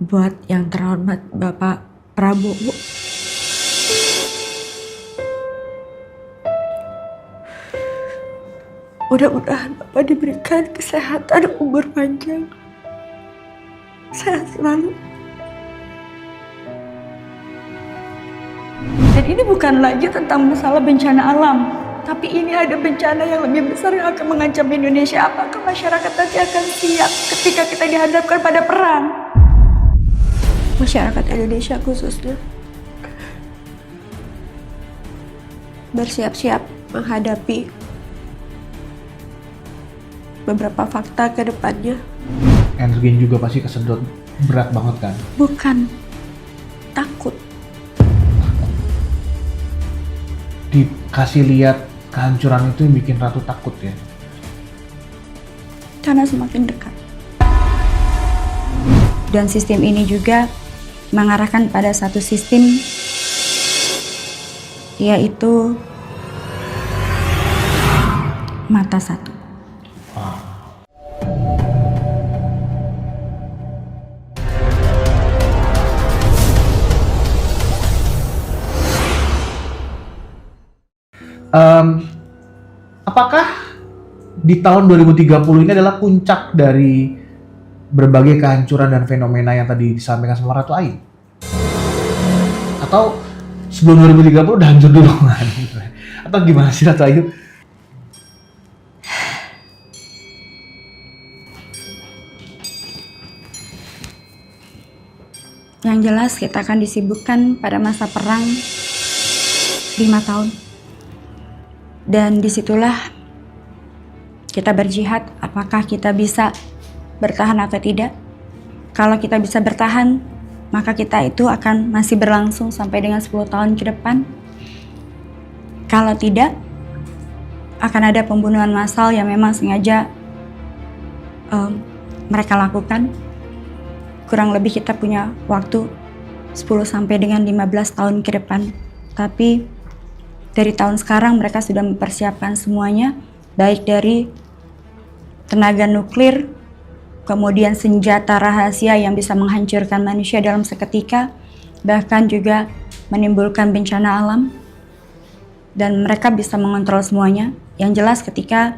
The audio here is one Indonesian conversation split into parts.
Buat yang terhormat Bapak Prabowo. Mudah-mudahan Bapak diberikan kesehatan, umur panjang, sehat selalu. Dan ini bukan lagi tentang masalah bencana alam, tapi ini ada bencana yang lebih besar yang akan mengancam Indonesia. Apakah masyarakat nanti akan siap ketika kita dihadapkan pada perang? Masyarakat Indonesia khususnya bersiap-siap menghadapi beberapa fakta ke depannya. Energi juga pasti kesedot berat banget kan? Bukan takut. Dikasih lihat kehancuran itu yang bikin Ratu takut ya? Karena semakin dekat. Dan sistem ini juga mengarahkan pada satu sistem, yaitu mata satu. Apakah di tahun 2030 ini adalah puncak dari berbagai kehancuran dan fenomena yang tadi disampaikan sama Ratu Ayu? Atau sebelum 2030 udah hancur dulu kan? Atau gimana sih Ratu Ayu? Yang jelas kita akan disibukkan pada masa perang 5 tahun. Dan disitulah kita berjihad, apakah kita bisa bertahan atau tidak. Kalau kita bisa bertahan, maka kita itu akan masih berlangsung sampai dengan 10 tahun ke depan. Kalau tidak, akan ada pembunuhan massal yang memang sengaja mereka lakukan. Kurang lebih kita punya waktu 10 sampai dengan 15 tahun ke depan. Tapi dari tahun sekarang mereka sudah mempersiapkan semuanya, baik dari tenaga nuklir, kemudian senjata rahasia yang bisa menghancurkan manusia dalam seketika, bahkan juga menimbulkan bencana alam. Dan mereka bisa mengontrol semuanya. Yang jelas ketika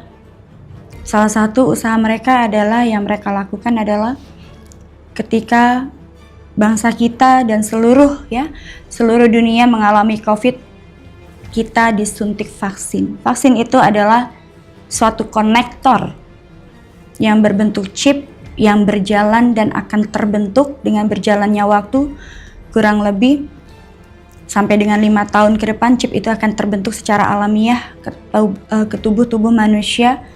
salah satu usaha mereka adalah, yang mereka lakukan adalah ketika bangsa kita dan seluruh dunia mengalami COVID, kita disuntik vaksin. Vaksin itu adalah suatu konektor yang berbentuk chip yang berjalan dan akan terbentuk dengan berjalannya waktu, kurang lebih sampai dengan 5 tahun ke depan. Chip itu akan terbentuk secara alamiah ke tubuh manusia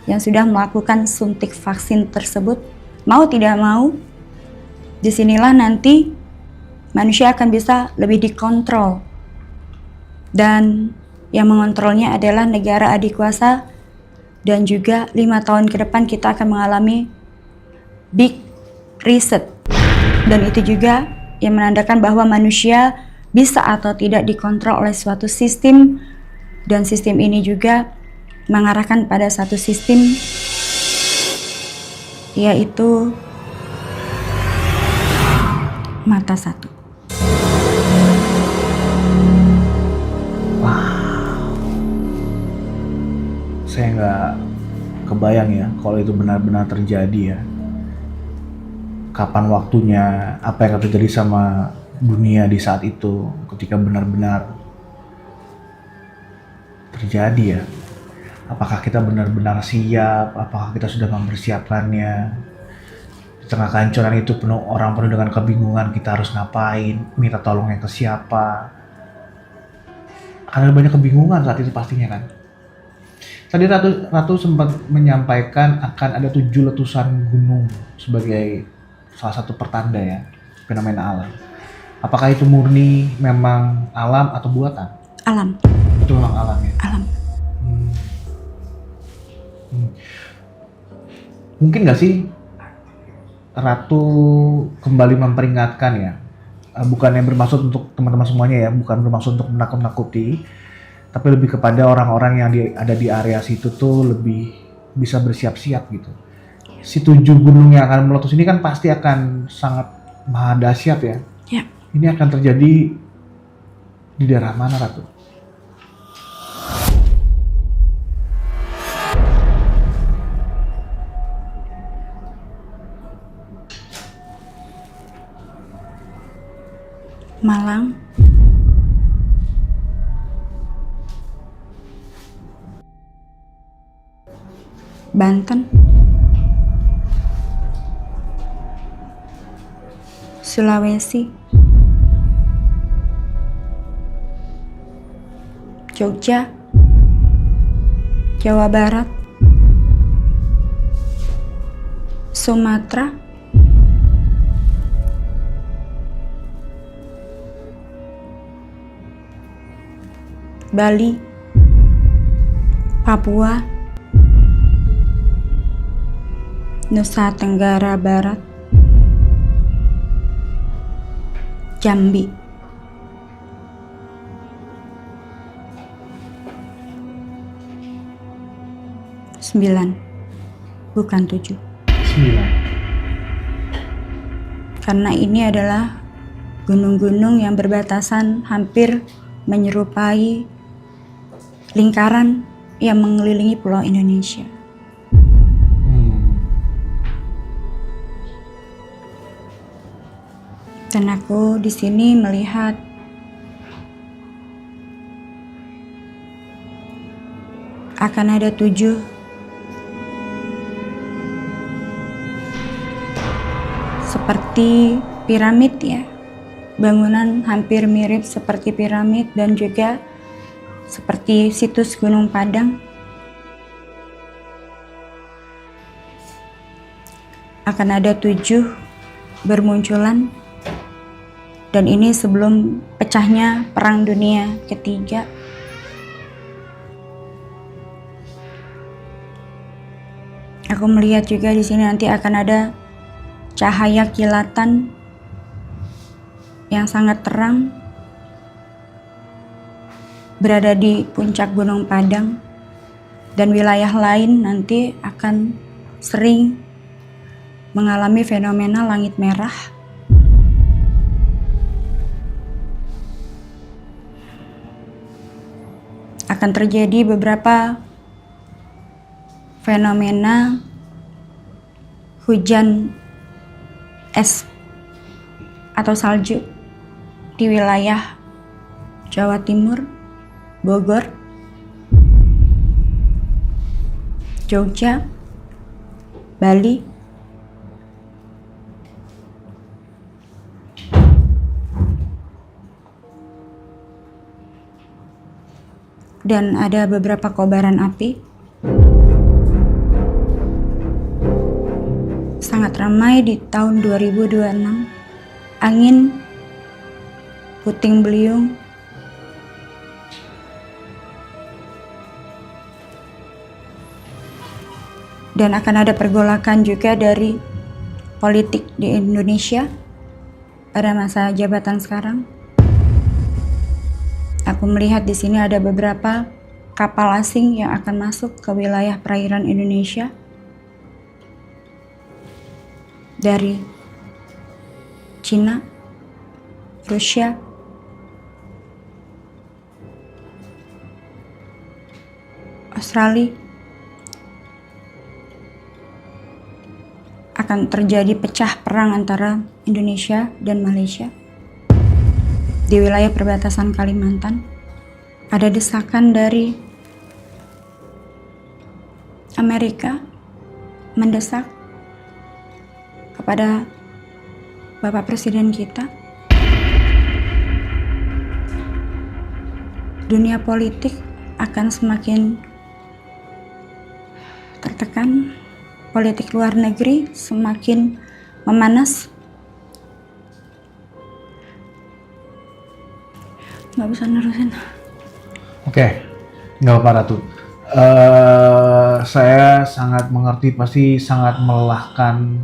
yang sudah melakukan suntik vaksin tersebut. Mau tidak mau, disinilah nanti manusia akan bisa lebih dikontrol. Dan yang mengontrolnya adalah negara adik kuasa. Dan juga 5 tahun ke depan kita akan mengalami big reset. Dan itu juga yang menandakan bahwa manusia bisa atau tidak dikontrol oleh suatu sistem. Dan sistem ini juga mengarahkan pada satu sistem, yaitu mata satu. Saya nggak kebayang ya kalau itu benar-benar terjadi ya. Kapan waktunya, apa yang akan terjadi sama dunia di saat itu ketika benar-benar terjadi ya. Apakah kita benar-benar siap? Apakah kita sudah mempersiapkannya? Di tengah kehancuran itu orang penuh dengan kebingungan, kita harus ngapain? Minta tolongnya ke siapa? Karena ada banyak kebingungan saat itu pastinya kan. Tadi Ratu sempat menyampaikan akan ada 7 letusan gunung sebagai salah satu pertanda ya, fenomena alam. Apakah itu murni memang alam atau buatan? Alam. Itu memang alam ya? Alam. Mungkin nggak sih Ratu kembali memperingatkan ya, bukan yang bermaksud untuk teman-teman semuanya ya, bukan bermaksud untuk menakut-nakuti, tapi lebih kepada orang-orang yang ada di area situ tuh lebih bisa bersiap-siap gitu. Si 7 gunung yang akan meletus ini kan pasti akan sangat maha dahsyat ya. Ya, Ini akan terjadi di daerah mana, Ratu? Malang, Banten, Sulawesi, Jogja, Jawa Barat, Sumatera, Bali, Papua, Nusa Tenggara Barat, Jambi, sembilan, bukan 7. 9. Karena ini adalah gunung-gunung yang berbatasan hampir menyerupai lingkaran yang mengelilingi pulau Indonesia. Dan aku di sini melihat akan ada 7 seperti piramid ya. Bangunan hampir mirip seperti piramid dan juga seperti situs Gunung Padang. Akan ada 7 bermunculan. Dan ini sebelum pecahnya Perang Dunia Ketiga. Aku melihat juga di sini nanti akan ada cahaya kilatan yang sangat terang berada di puncak Gunung Padang, dan wilayah lain nanti akan sering mengalami fenomena langit merah. Akan terjadi beberapa fenomena hujan es atau salju di wilayah Jawa Timur, Bogor, Jogja, Bali, dan ada beberapa kobaran api. Sangat ramai di tahun 2026. Angin puting beliung, dan akan ada pergolakan juga dari politik di Indonesia pada masa jabatan sekarang. Aku melihat di sini ada beberapa kapal asing yang akan masuk ke wilayah perairan Indonesia dari Cina, Rusia, Australia. Akan terjadi pecah perang antara Indonesia dan Malaysia. Di wilayah perbatasan Kalimantan ada desakan dari Amerika mendesak kepada Bapak Presiden kita. Dunia politik akan semakin tertekan, politik luar negeri semakin memanas. Nggak bisa nerusin. Oke, nggak apa-apa Ratu. Saya sangat mengerti, pasti sangat melelahkan.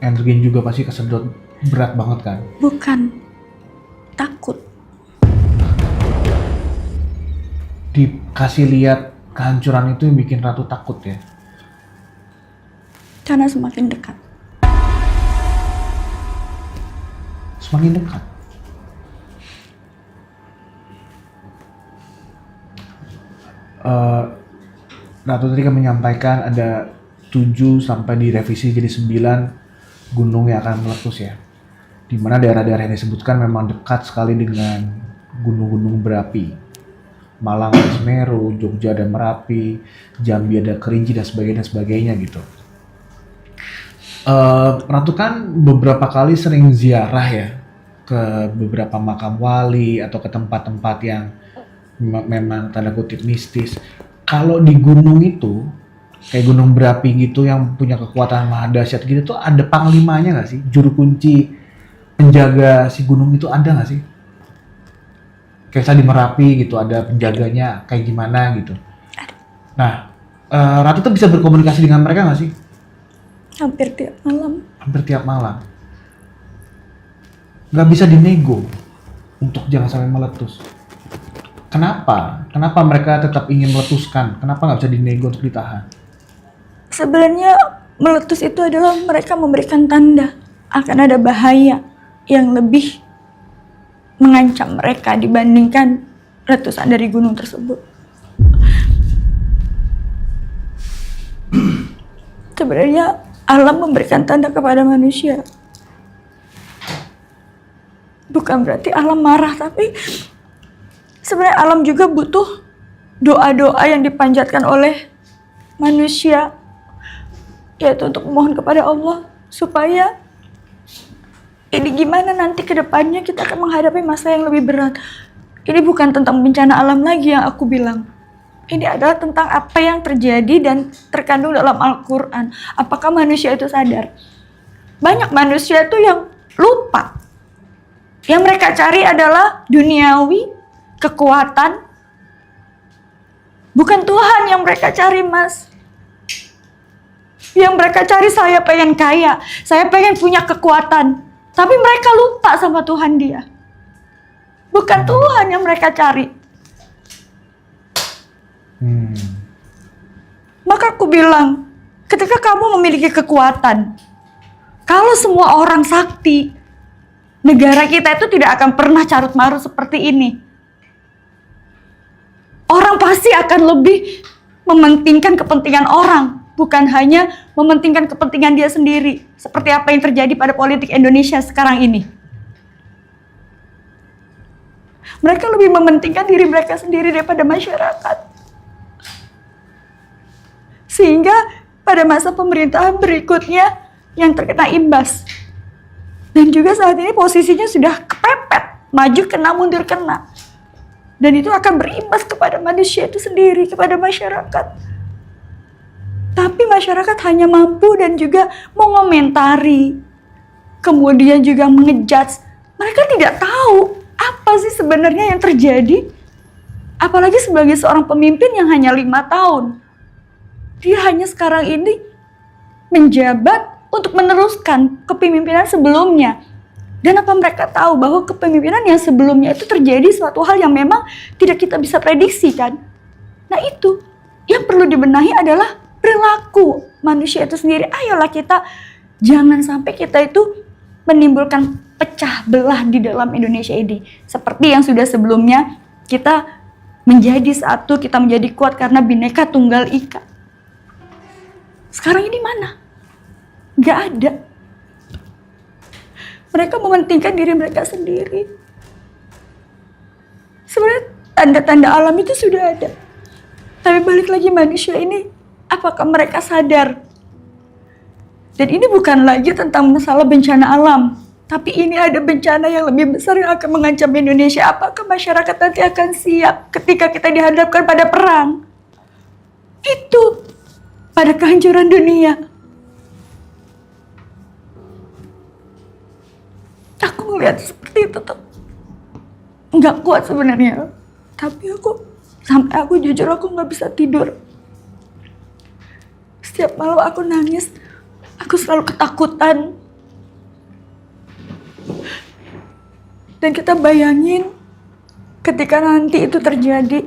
Energi juga pasti kesedot berat banget kan? Bukan takut. Dikasih lihat kehancuran itu yang bikin Ratu takut ya? Karena semakin dekat. semakin dekat. Ratu tadi kan menyampaikan ada 7 sampai direvisi jadi 9 gunung yang akan meletus ya. Di mana daerah-daerah yang disebutkan memang dekat sekali dengan gunung-gunung berapi. Malang ada Semeru, Jogja ada Merapi, Jambi ada Kerinci dan sebagainya gitu. Ratu kan beberapa kali sering ziarah ya ke beberapa makam wali atau ke tempat-tempat yang memang tanda kutip mistis. Kalau di gunung itu, kayak gunung berapi gitu yang punya kekuatan maha dahsyat gitu tuh ada panglimanya nggak sih? Juru kunci penjaga si gunung itu ada nggak sih? Kayak saya di Merapi gitu ada penjaganya kayak gimana gitu. Nah, Ratu tuh bisa berkomunikasi dengan mereka nggak sih? Hampir tiap malam. Hampir tiap malam. Nggak bisa dinego untuk jangan sampai meletus. Kenapa? Kenapa mereka tetap ingin meletuskan? Kenapa nggak bisa dinego untuk ditahan? Sebenarnya meletus itu adalah mereka memberikan tanda akan ada bahaya yang lebih mengancam mereka dibandingkan letusan dari gunung tersebut. Sebenarnya alam memberikan tanda kepada manusia. Bukan berarti alam marah, tapi sebenarnya alam juga butuh doa-doa yang dipanjatkan oleh manusia, yaitu untuk memohon kepada Allah supaya ini gimana nanti ke depannya kita akan menghadapi masa yang lebih berat. Ini bukan tentang bencana alam lagi yang aku bilang. Ini adalah tentang apa yang terjadi dan terkandung dalam Al-Quran. Apakah manusia itu sadar? Banyak manusia itu yang lupa. Yang mereka cari adalah duniawi, kekuatan. Bukan Tuhan yang mereka cari, Mas. Yang mereka cari, saya pengen kaya, saya pengen punya kekuatan. Tapi mereka lupa sama Tuhan dia. Bukan Tuhan yang mereka cari. Maka aku bilang, ketika kamu memiliki kekuatan, kalau semua orang sakti, negara kita itu tidak akan pernah carut marut seperti ini. Orang pasti akan lebih mementingkan kepentingan orang, bukan hanya mementingkan kepentingan dia sendiri. Seperti apa yang terjadi pada politik Indonesia sekarang ini. Mereka lebih mementingkan diri mereka sendiri daripada masyarakat. Sehingga pada masa pemerintahan berikutnya yang terkena imbas. Dan juga saat ini posisinya sudah kepepet, maju kena, mundur kena. Dan itu akan berimbas kepada manusia itu sendiri, kepada masyarakat. Tapi masyarakat hanya mampu dan juga mengomentari, kemudian juga mengejudge. Mereka tidak tahu apa sih sebenarnya yang terjadi. Apalagi sebagai seorang pemimpin yang hanya 5 tahun. Dia hanya sekarang ini menjabat untuk meneruskan kepemimpinan sebelumnya. Dan apa mereka tahu bahwa kepemimpinan yang sebelumnya itu terjadi suatu hal yang memang tidak kita bisa prediksi kan? Nah itu, yang perlu dibenahi adalah perilaku manusia itu sendiri. Ayolah kita, jangan sampai kita itu menimbulkan pecah belah di dalam Indonesia ini. Seperti yang sudah sebelumnya, kita menjadi satu, kita menjadi kuat karena Bhinneka Tunggal Ika. Sekarang ini mana? Gak ada. Mereka mementingkan diri mereka sendiri. Sebenarnya tanda-tanda alam itu sudah ada. Tapi balik lagi manusia ini, apakah mereka sadar? Dan ini bukan lagi tentang masalah bencana alam. Tapi ini ada bencana yang lebih besar yang akan mengancam Indonesia. Apakah masyarakat nanti akan siap ketika kita dihadapkan pada perang? Itu. Pada kehancuran dunia. Aku melihat seperti itu tuh nggak kuat sebenarnya. Tapi sampai aku jujur aku nggak bisa tidur. Setiap malam aku nangis. Aku selalu ketakutan. Dan kita bayangin ketika nanti itu terjadi.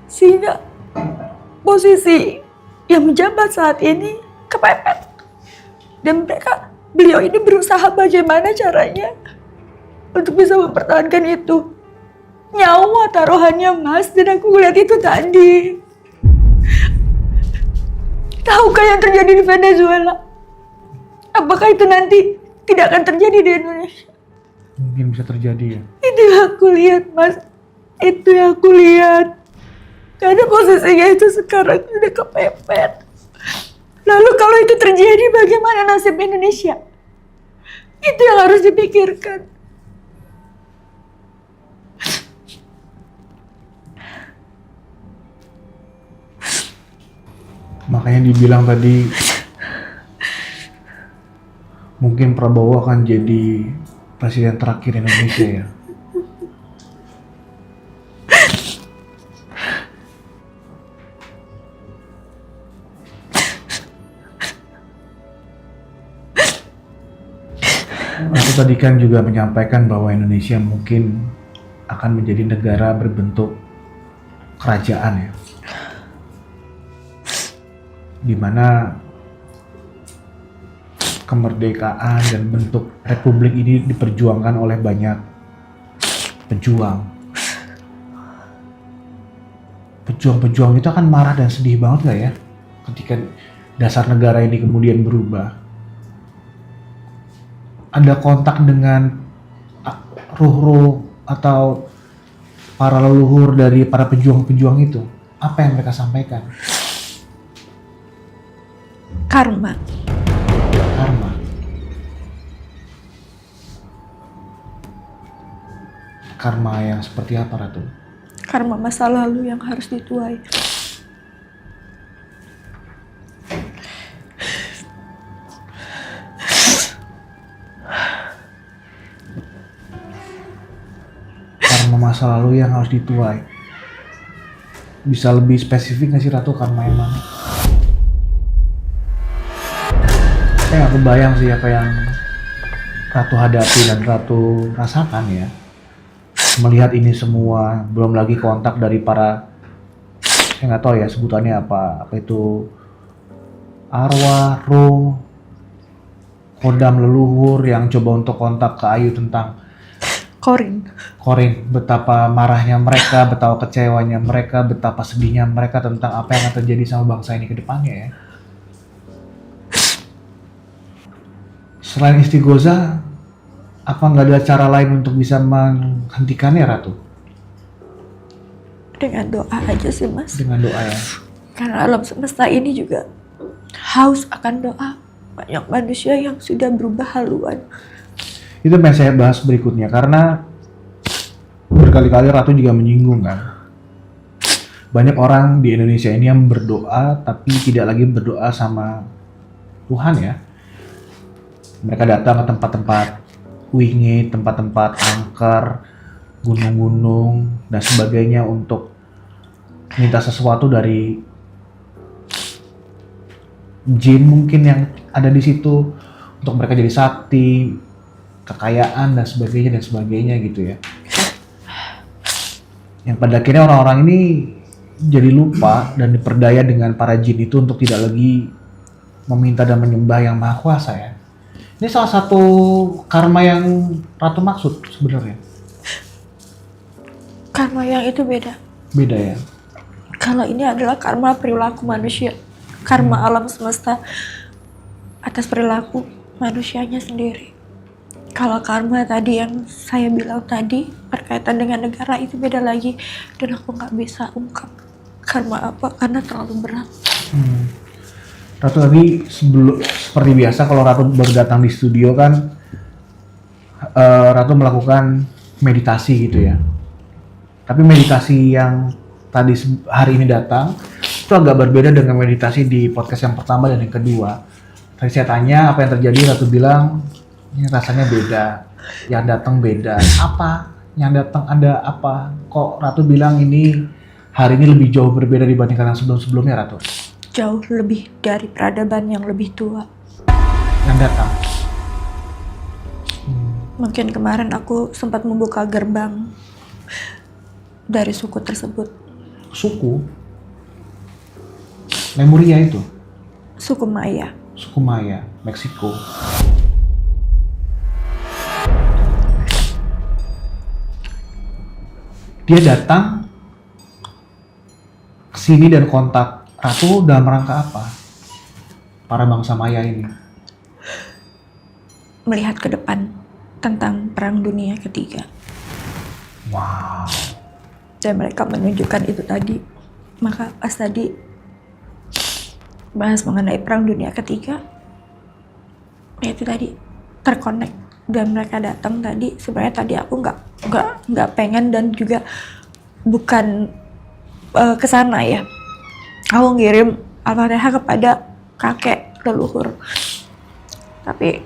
Sehingga posisi yang menjabat saat ini kepepet. Dan beliau ini berusaha bagaimana caranya untuk bisa mempertahankan itu. Nyawa taruhannya, Mas, dan aku lihat itu tadi. Tahukah yang terjadi di Venezuela? Apakah itu nanti tidak akan terjadi di Indonesia? Mungkin bisa terjadi ya. Itu yang aku lihat, Mas. Itu yang aku lihat. Karena posisinya itu sekarang sudah kepepet. Lalu kalau itu terjadi, bagaimana nasib Indonesia? Itu yang harus dipikirkan. Makanya dibilang tadi mungkin Prabowo akan jadi presiden terakhir Indonesia ya. Aku tadi kan juga menyampaikan bahwa Indonesia mungkin akan menjadi negara berbentuk kerajaan ya. Di mana kemerdekaan dan bentuk republik ini diperjuangkan oleh banyak pejuang. Pejuang-pejuang itu akan marah dan sedih banget gak ya ketika dasar negara ini kemudian berubah. Ada kontak dengan ruh-ruh atau para leluhur dari para pejuang-pejuang itu. Apa yang mereka sampaikan? Karma. Karma. Karma yang seperti apa, Ratu? Karma masa lalu yang harus dituai. Karma masa lalu yang harus dituai. Bisa lebih spesifik nggak sih, Ratu, karma yang mana? Saya nggak kebayang sih apa yang Ratu hadapi dan Ratu rasakan ya. Melihat ini semua, belum lagi kontak dari para, saya nggak tahu ya sebutannya apa itu arwah, roh, kodam leluhur yang coba untuk kontak ke Ayu tentang Korin, betapa marahnya mereka, betapa kecewanya mereka, betapa sedihnya mereka tentang apa yang akan terjadi sama bangsa ini ke depannya ya. Selain istighosa, apa nggak ada cara lain untuk bisa menghentikannya, Ratu? Dengan doa aja sih, Mas. Dengan doa ya. Karena alam semesta ini juga haus akan doa. Banyak manusia yang sudah berubah haluan. Itu yang saya bahas berikutnya, karena berkali-kali Ratu juga menyinggung kan. Banyak orang di Indonesia ini yang berdoa tapi tidak lagi berdoa sama Tuhan ya. Mereka datang ke tempat-tempat wingit, tempat-tempat angker, gunung-gunung, dan sebagainya untuk minta sesuatu dari jin mungkin yang ada di situ untuk mereka jadi sakti, kekayaan dan sebagainya gitu ya. Yang pada akhirnya orang-orang ini jadi lupa dan diperdaya dengan para jin itu untuk tidak lagi meminta dan menyembah yang maha kuasa ya. Ini salah satu karma yang Ratu maksud sebenarnya. Karma yang itu beda. Beda ya. Kalau ini adalah karma perilaku manusia. Karma alam semesta atas perilaku manusianya sendiri. Kalau karma tadi yang saya bilang tadi berkaitan dengan negara itu beda lagi. Dan aku nggak bisa ungkap karma apa karena terlalu berat. Ratu tadi seperti biasa kalau Ratu baru datang di studio kan Ratu melakukan meditasi gitu ya. Tapi meditasi yang tadi hari ini datang itu agak berbeda dengan meditasi di podcast yang pertama dan yang kedua. Tadi saya tanya apa yang terjadi, Ratu bilang ini rasanya beda, yang datang beda. Apa? Yang datang ada apa? Kok Ratu bilang ini hari ini lebih jauh berbeda dibandingkan yang sebelum-sebelumnya, Ratu? Jauh lebih dari peradaban yang lebih tua. Yang datang? Mungkin kemarin aku sempat membuka gerbang dari suku tersebut. Suku? Lemuria itu? Suku Maya. Suku Maya, Meksiko. dia datang ke sini dan kontak Ratu dalam rangka apa? Para bangsa Maya ini. Melihat ke depan tentang Perang Dunia Ketiga. Wow. Dan mereka menunjukkan itu tadi. Maka pas tadi bahas mengenai Perang Dunia Ketiga, ya itu tadi terkonek. Dan mereka datang tadi. Sebenarnya tadi aku nggak pengen dan juga bukan kesana ya. Aku ngirim Al-Fatihah kepada kakek leluhur. Tapi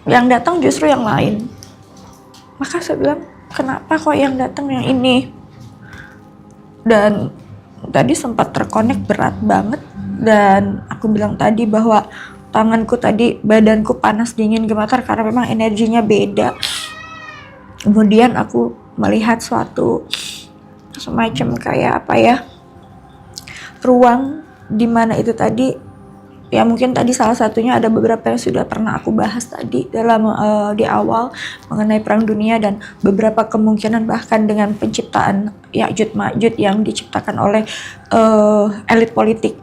yang datang justru yang lain. Maka saya bilang, kenapa kok yang datang yang ini? Dan tadi sempat terkonek berat banget. Dan aku bilang tadi bahwa tanganku tadi, badanku panas, dingin, gemetar karena memang energinya beda. Kemudian aku melihat suatu semacam kayak apa ya, ruang di mana itu tadi, ya mungkin tadi salah satunya ada beberapa yang sudah pernah aku bahas tadi dalam di awal mengenai Perang Dunia dan beberapa kemungkinan bahkan dengan penciptaan Ya'juj Ma'juj yang diciptakan oleh elit politik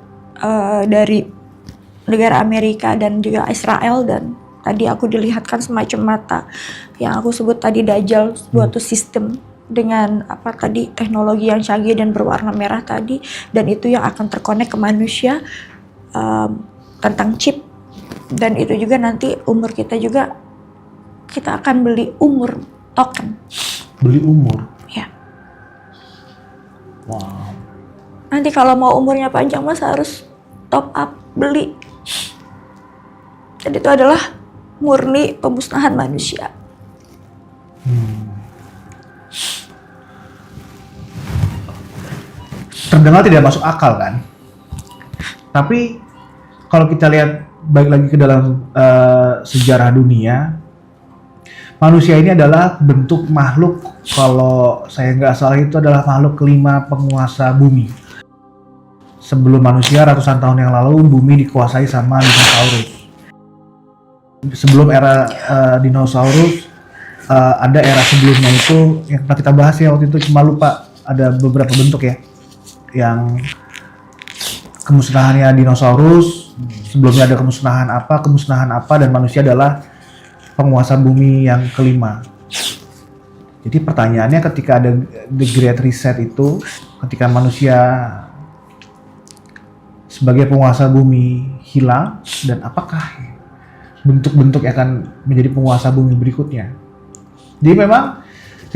dari negara Amerika dan juga Israel. Dan tadi aku dilihatkan semacam mata yang aku sebut tadi Dajjal, suatu sistem dengan apa tadi teknologi yang canggih dan berwarna merah tadi, dan itu yang akan terkonek ke manusia tentang chip. Dan itu juga nanti umur kita juga, kita akan beli umur token. Beli umur? Ya. Wow. Nanti kalau mau umurnya panjang mas harus top up beli. Dan itu adalah murni pemusnahan manusia. Terdengar tidak masuk akal kan? Tapi kalau kita lihat balik lagi ke dalam sejarah dunia, manusia ini adalah bentuk makhluk, kalau saya nggak salah itu adalah makhluk kelima penguasa bumi. Sebelum manusia ratusan tahun yang lalu bumi dikuasai sama dinosaurus. Sebelum era dinosaurus ada era sebelumnya itu yang pernah kita bahas ya waktu itu, cuma lupa ada beberapa bentuk ya yang kemusnahannya dinosaurus, sebelumnya ada kemusnahan apa, dan manusia adalah penguasa bumi yang kelima. Jadi pertanyaannya ketika ada the great reset itu, ketika manusia sebagai penguasa bumi hilang, dan apakah bentuk-bentuk yang akan menjadi penguasa bumi berikutnya. Jadi memang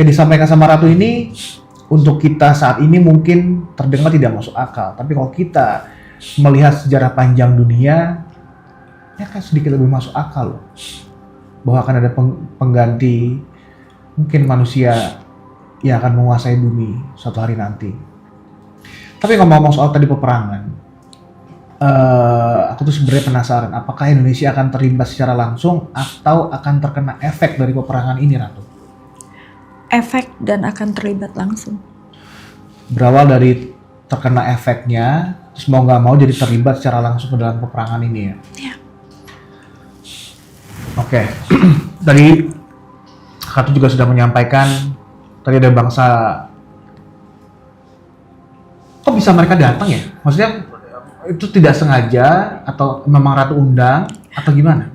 yang disampaikan sama Ratu ini untuk kita saat ini mungkin terdengar tidak masuk akal, tapi kalau kita melihat sejarah panjang dunia, ya kan sedikit lebih masuk akal loh. Bahwa akan ada pengganti, mungkin manusia yang akan menguasai bumi suatu hari nanti. Tapi ngomong-ngomong soal tadi peperangan, aku tuh sebenarnya penasaran, apakah Indonesia akan terlibat secara langsung atau akan terkena efek dari peperangan ini, Ratu? Efek dan akan terlibat langsung. Berawal dari terkena efeknya, terus mau nggak mau jadi terlibat secara langsung ke dalam peperangan ini ya? Ya. Oke. Tadi Ratu juga sudah menyampaikan, tadi ada bangsa, kok bisa mereka datang ya? Maksudnya itu tidak sengaja atau memang Ratu undang atau gimana?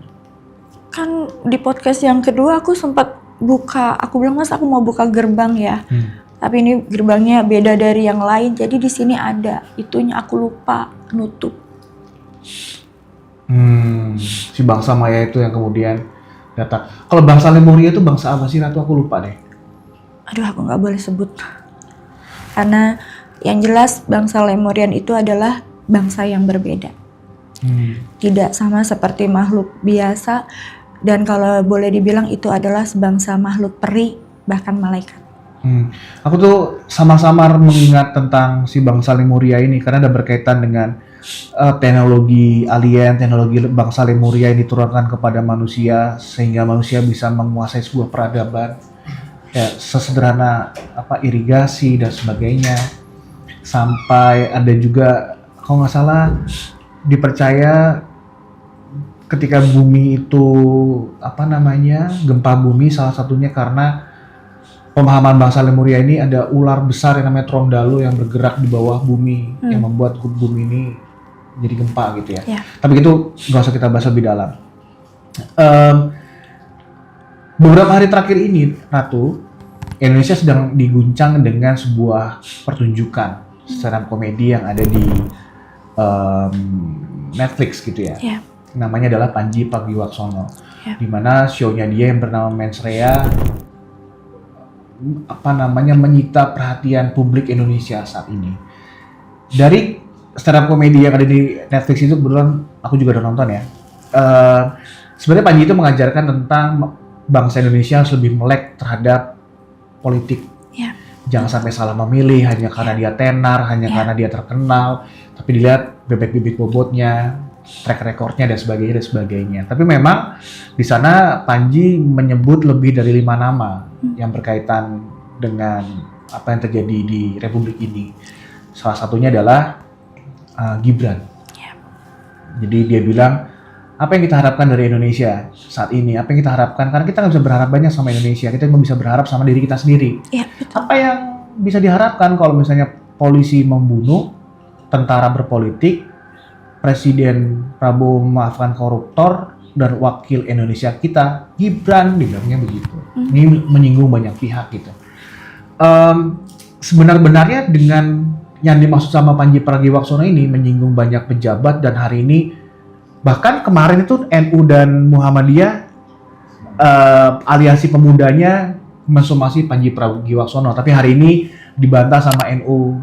Kan di podcast yang kedua aku sempat buka, aku bilang mas aku mau buka gerbang ya. Tapi ini gerbangnya beda dari yang lain, jadi di sini ada itunya, aku lupa nutup. Si bangsa Maya itu yang kemudian datang. Kalau bangsa Lemuria itu bangsa apa sih, Ratu? Aku lupa deh. Aduh, aku nggak boleh sebut. Karena yang jelas bangsa Lemurian itu adalah bangsa yang berbeda. Tidak sama seperti makhluk biasa, dan kalau boleh dibilang itu adalah sebangsa makhluk peri, bahkan malaikat. Aku tuh samar-samar mengingat tentang si bangsa Lemuria ini karena ada berkaitan dengan teknologi alien, teknologi bangsa Lemuria yang diturunkan kepada manusia sehingga manusia bisa menguasai sebuah peradaban. Ya, sesederhana apa irigasi dan sebagainya. Sampai ada juga kalau nggak salah dipercaya ketika bumi itu gempa bumi salah satunya karena pemahaman bangsa Lemuria ini ada ular besar yang namanya Trondalo yang bergerak di bawah bumi yang membuat bumi ini jadi gempa gitu ya. Ya. Tapi itu nggak usah kita bahas lebih dalam. Beberapa hari terakhir ini, Ratu, Indonesia sedang diguncang dengan sebuah pertunjukan stand up komedi yang ada di Netflix gitu ya. Ya. Namanya adalah Panji Pragiwaksono. Ya. Di mana show-nya dia yang bernama Mens Rea menyita perhatian publik Indonesia saat ini. Dari stand up komedi yang ada di Netflix itu kebetulan aku juga udah nonton ya. Sebenarnya Panji itu mengajarkan tentang bangsa Indonesia harus lebih melek terhadap politik. Ya. Jangan sampai salah memilih hanya karena dia tenar, hanya karena dia terkenal, tapi dilihat bebek-bebek bobotnya, track recordnya dan sebagainya. Tapi memang di sana Panji menyebut lebih dari 5 nama yang berkaitan dengan apa yang terjadi di Republik ini. Salah satunya adalah Gibran. Ya. Jadi dia bilang, apa yang kita harapkan dari Indonesia saat ini? Apa yang kita harapkan? Karena kita nggak bisa berharap banyak sama Indonesia, kita cuma bisa berharap sama diri kita sendiri. Ya, betul. Apa yang bisa diharapkan kalau misalnya polisi membunuh, tentara berpolitik, Presiden Prabowo memaafkan koruptor, dan wakil Indonesia kita, Gibran, dibilangnya begitu. Ini menyinggung banyak pihak gitu. Sebenarnya dengan yang dimaksud sama Panji Pragiwaksono ini menyinggung banyak pejabat, dan hari ini bahkan kemarin itu NU dan Muhammadiyah aliansi pemudanya mensomasi Panji Pragiwaksono, tapi hari ini dibantah sama NU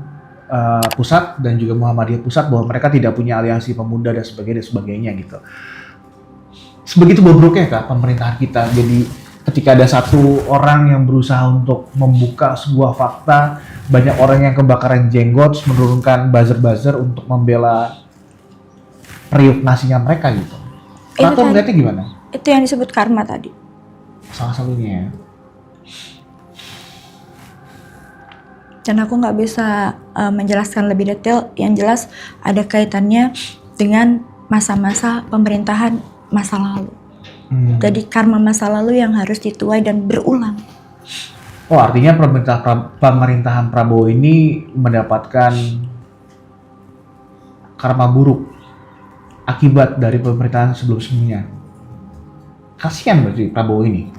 pusat dan juga Muhammadiyah pusat bahwa mereka tidak punya aliansi pemuda dan sebagainya gitu. Sebegitu bobroknya kah pemerintahan kita? Jadi ketika ada satu orang yang berusaha untuk membuka sebuah fakta, banyak orang yang kebakaran jenggot menurunkan buzzer-buzzer untuk membela periuk nasinya mereka gitu. Ratu melihatnya gimana? Itu yang disebut karma tadi. Salah satunya ya. Dan aku nggak bisa menjelaskan lebih detail. Yang jelas ada kaitannya dengan masa-masa pemerintahan masa lalu. Jadi karma masa lalu yang harus dituai dan berulang. Oh, artinya pemerintahan Prabowo ini mendapatkan karma buruk akibat dari pemerintahan sebelum-sebelumnya. Kasihan berarti Prabowo ini.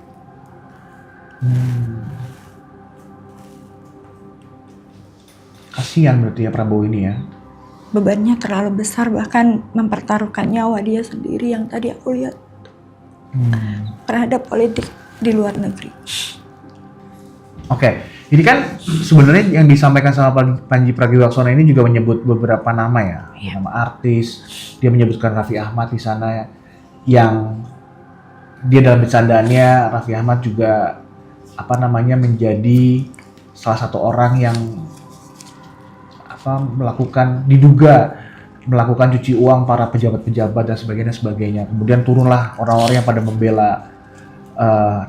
Kasihan berarti ya Prabowo ini ya. Bebannya terlalu besar, bahkan mempertaruhkan nyawa dia sendiri yang tadi aku lihat terhadap politik di luar negeri. Oke, ini kan sebenarnya yang disampaikan sama Panji Pragiwaksono ini juga menyebut beberapa nama ya, nama artis. Dia menyebutkan Raffi Ahmad di sana, yang dia dalam bercandaannya Raffi Ahmad juga menjadi salah satu orang yang diduga melakukan cuci uang para pejabat-pejabat dan sebagainya. Kemudian turunlah orang-orang yang pada membela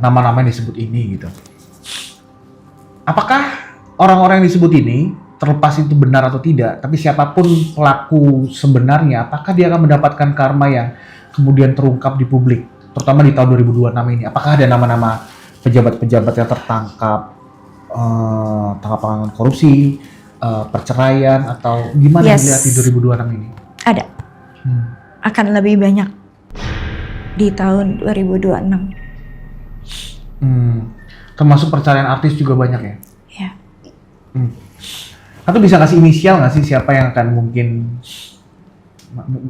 nama-nama yang disebut ini gitu. Apakah orang-orang yang disebut ini, terlepas itu benar atau tidak, tapi siapapun pelaku sebenarnya, apakah dia akan mendapatkan karma yang kemudian terungkap di publik, terutama di tahun 2026 ini? Apakah ada nama-nama pejabat-pejabat yang tertangkap tangkap korupsi, perceraian, atau gimana dilihat di 2026 ini? Ada. Akan lebih banyak di tahun 2026. Termasuk perceraian artis juga banyak ya? Ya. Atau bisa kasih inisial nggak sih siapa yang akan mungkin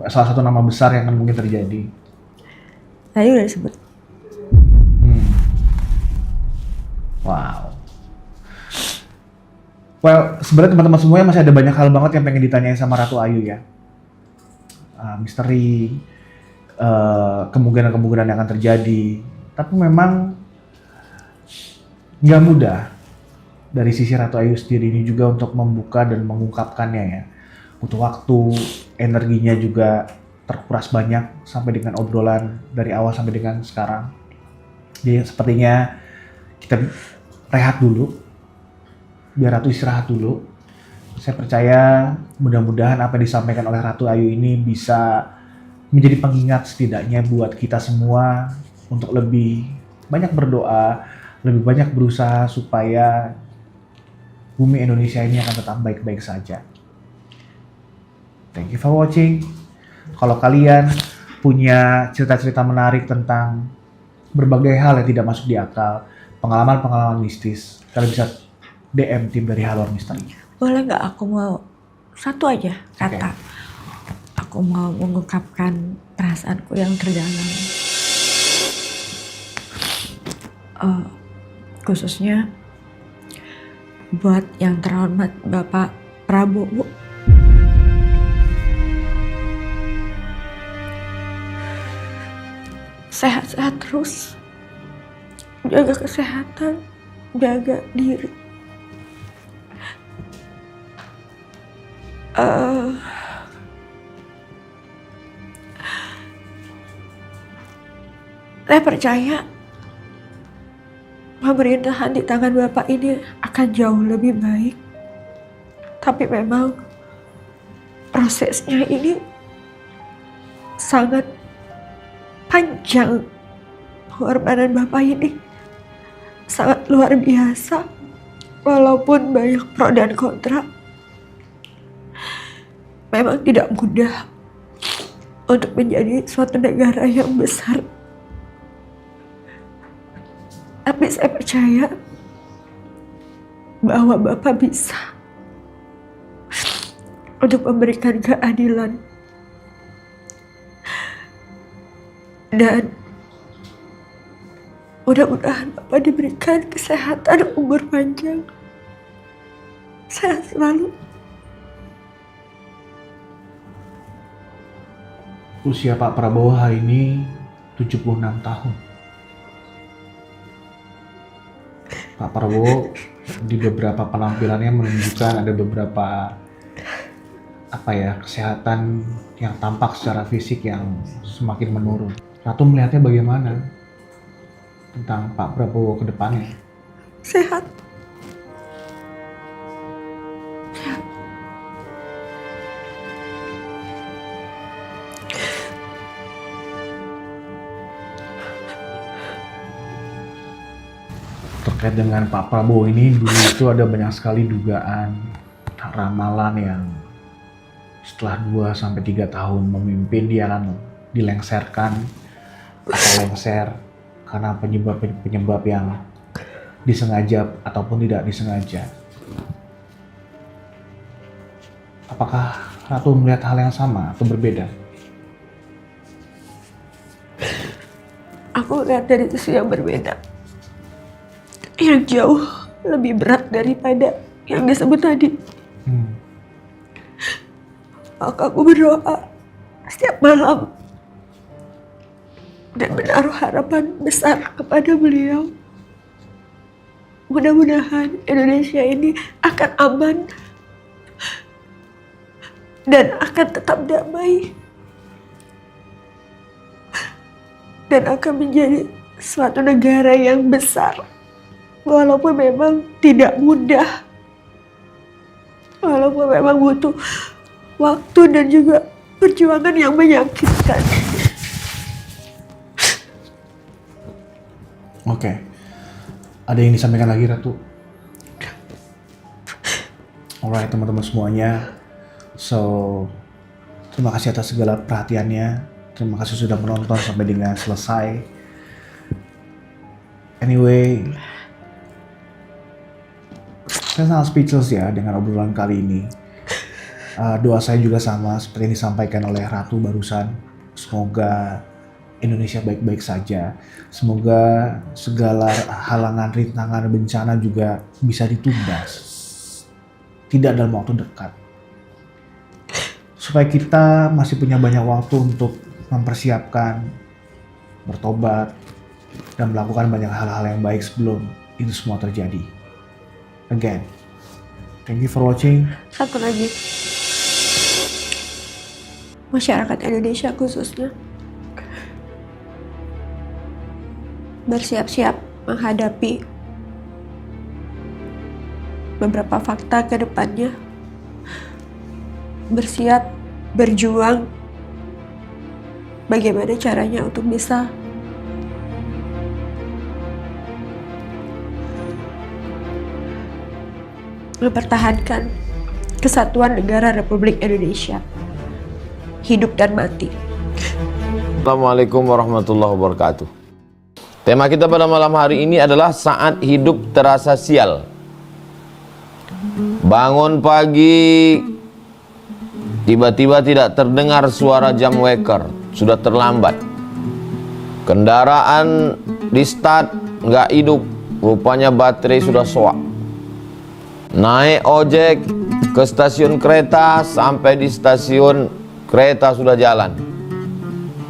salah satu nama besar yang akan mungkin terjadi? Tadi udah disebut. Wow. Well, sebenarnya teman-teman semuanya masih ada banyak hal banget yang pengen ditanyain sama Ratu Ayu ya. Misteri, kemungkinan-kemungkinan yang akan terjadi. Tapi memang nggak mudah dari sisi Ratu Ayu sendiri ini juga untuk membuka dan mengungkapkannya ya. Butuh waktu, energinya juga terkuras banyak sampai dengan obrolan dari awal sampai dengan sekarang. Jadi sepertinya kita rehat dulu, biar Ratu istirahat dulu. Saya percaya mudah-mudahan apa yang disampaikan oleh Ratu Ayu ini bisa menjadi pengingat setidaknya buat kita semua untuk lebih banyak berdoa, lebih banyak berusaha supaya bumi Indonesia ini akan tetap baik-baik saja. Thank you for watching. Kalau kalian punya cerita-cerita menarik tentang berbagai hal yang tidak masuk di akal, pengalaman-pengalaman mistis, kalian bisa DM tim dari Halo Misteri. Boleh nggak aku mau satu aja kata? Oke. Aku mau mengungkapkan perasaanku yang terdalam. Khususnya buat yang terhormat Bapak Prabowo. Sehat-sehat terus. Jaga kesehatan, jaga diri. Saya percaya pemerintahan di tangan Bapak ini akan jauh lebih baik. Tapi memang prosesnya ini sangat panjang. Pengorbanan Bapak ini sangat luar biasa. Walaupun banyak pro dan kontra, memang tidak mudah untuk menjadi suatu negara yang besar. Tapi saya percaya bahwa Bapak bisa untuk memberikan keadilan. Dan mudah-mudahan Bapak diberikan kesehatan, umur panjang. Sehat selalu. Usia Pak Prabowo hari ini 76 tahun. Pak Prabowo di beberapa penampilannya menunjukkan ada beberapa kesehatan yang tampak secara fisik yang semakin menurun. Ratu melihatnya bagaimana tentang Pak Prabowo ke depannya? Sehat. Terkait dengan Pak Prabowo ini, dulu itu ada banyak sekali dugaan ramalan yang setelah 2-3 tahun memimpin dia akan dilengserkan atau lengser karena penyebab yang disengaja ataupun tidak disengaja. Apakah Ratu melihat hal yang sama atau berbeda? Aku lihat dari sisi yang berbeda. Yang jauh lebih berat daripada yang disebut tadi. Maka aku berdoa setiap malam dan menaruh harapan besar kepada beliau. Mudah-mudahan Indonesia ini akan aman dan akan tetap damai dan akan menjadi suatu negara yang besar. Walaupun memang tidak mudah, walaupun memang butuh waktu dan juga perjuangan yang menyakitkan. Oke. Ada yang disampaikan lagi, Ratu? Alright, teman-teman semuanya. So, terima kasih atas segala perhatiannya. Terima kasih sudah menonton sampai dengan selesai. Anyway, saya sangat speechless ya dengan obrolan kali ini. Doa saya juga sama seperti yang disampaikan oleh Ratu barusan. Semoga Indonesia baik-baik saja. Semoga segala halangan, rintangan, bencana juga bisa ditunda. Tidak dalam waktu dekat. Supaya kita masih punya banyak waktu untuk mempersiapkan, bertobat, dan melakukan banyak hal-hal yang baik sebelum itu semua terjadi. Again, thank you for watching. Satu lagi, masyarakat Indonesia khususnya bersiap-siap menghadapi beberapa fakta ke depannya. Bersiap berjuang bagaimana caranya untuk bisa mempertahankan kesatuan negara Republik Indonesia. Hidup dan mati. Assalamualaikum warahmatullahi wabarakatuh. Tema kita pada malam hari ini adalah saat hidup terasa sial. Bangun pagi, tiba-tiba tidak terdengar suara jam waker, sudah terlambat. Kendaraan di start nggak hidup, rupanya baterai sudah soak. Naik ojek ke stasiun kereta, sampai di stasiun kereta sudah jalan.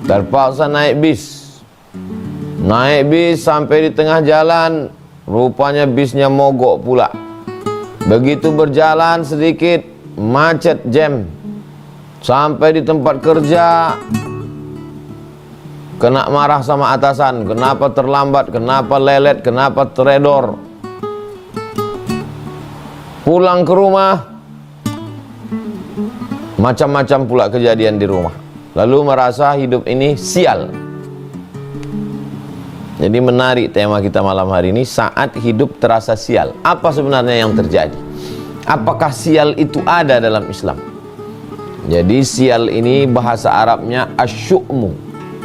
Terpaksa naik bis. Naik bis sampai di tengah jalan, rupanya bisnya mogok pula. Begitu berjalan sedikit, macet jam. Sampai di tempat kerja, kena marah sama atasan. Kenapa terlambat, kenapa lelet, kenapa teredor. Pulang ke rumah, macam-macam pula kejadian di rumah. Lalu merasa hidup ini sial. Jadi menarik tema kita malam hari ini, saat hidup terasa sial. Apa sebenarnya yang terjadi? Apakah sial itu ada dalam Islam? Jadi sial ini bahasa Arabnya asyu'mu.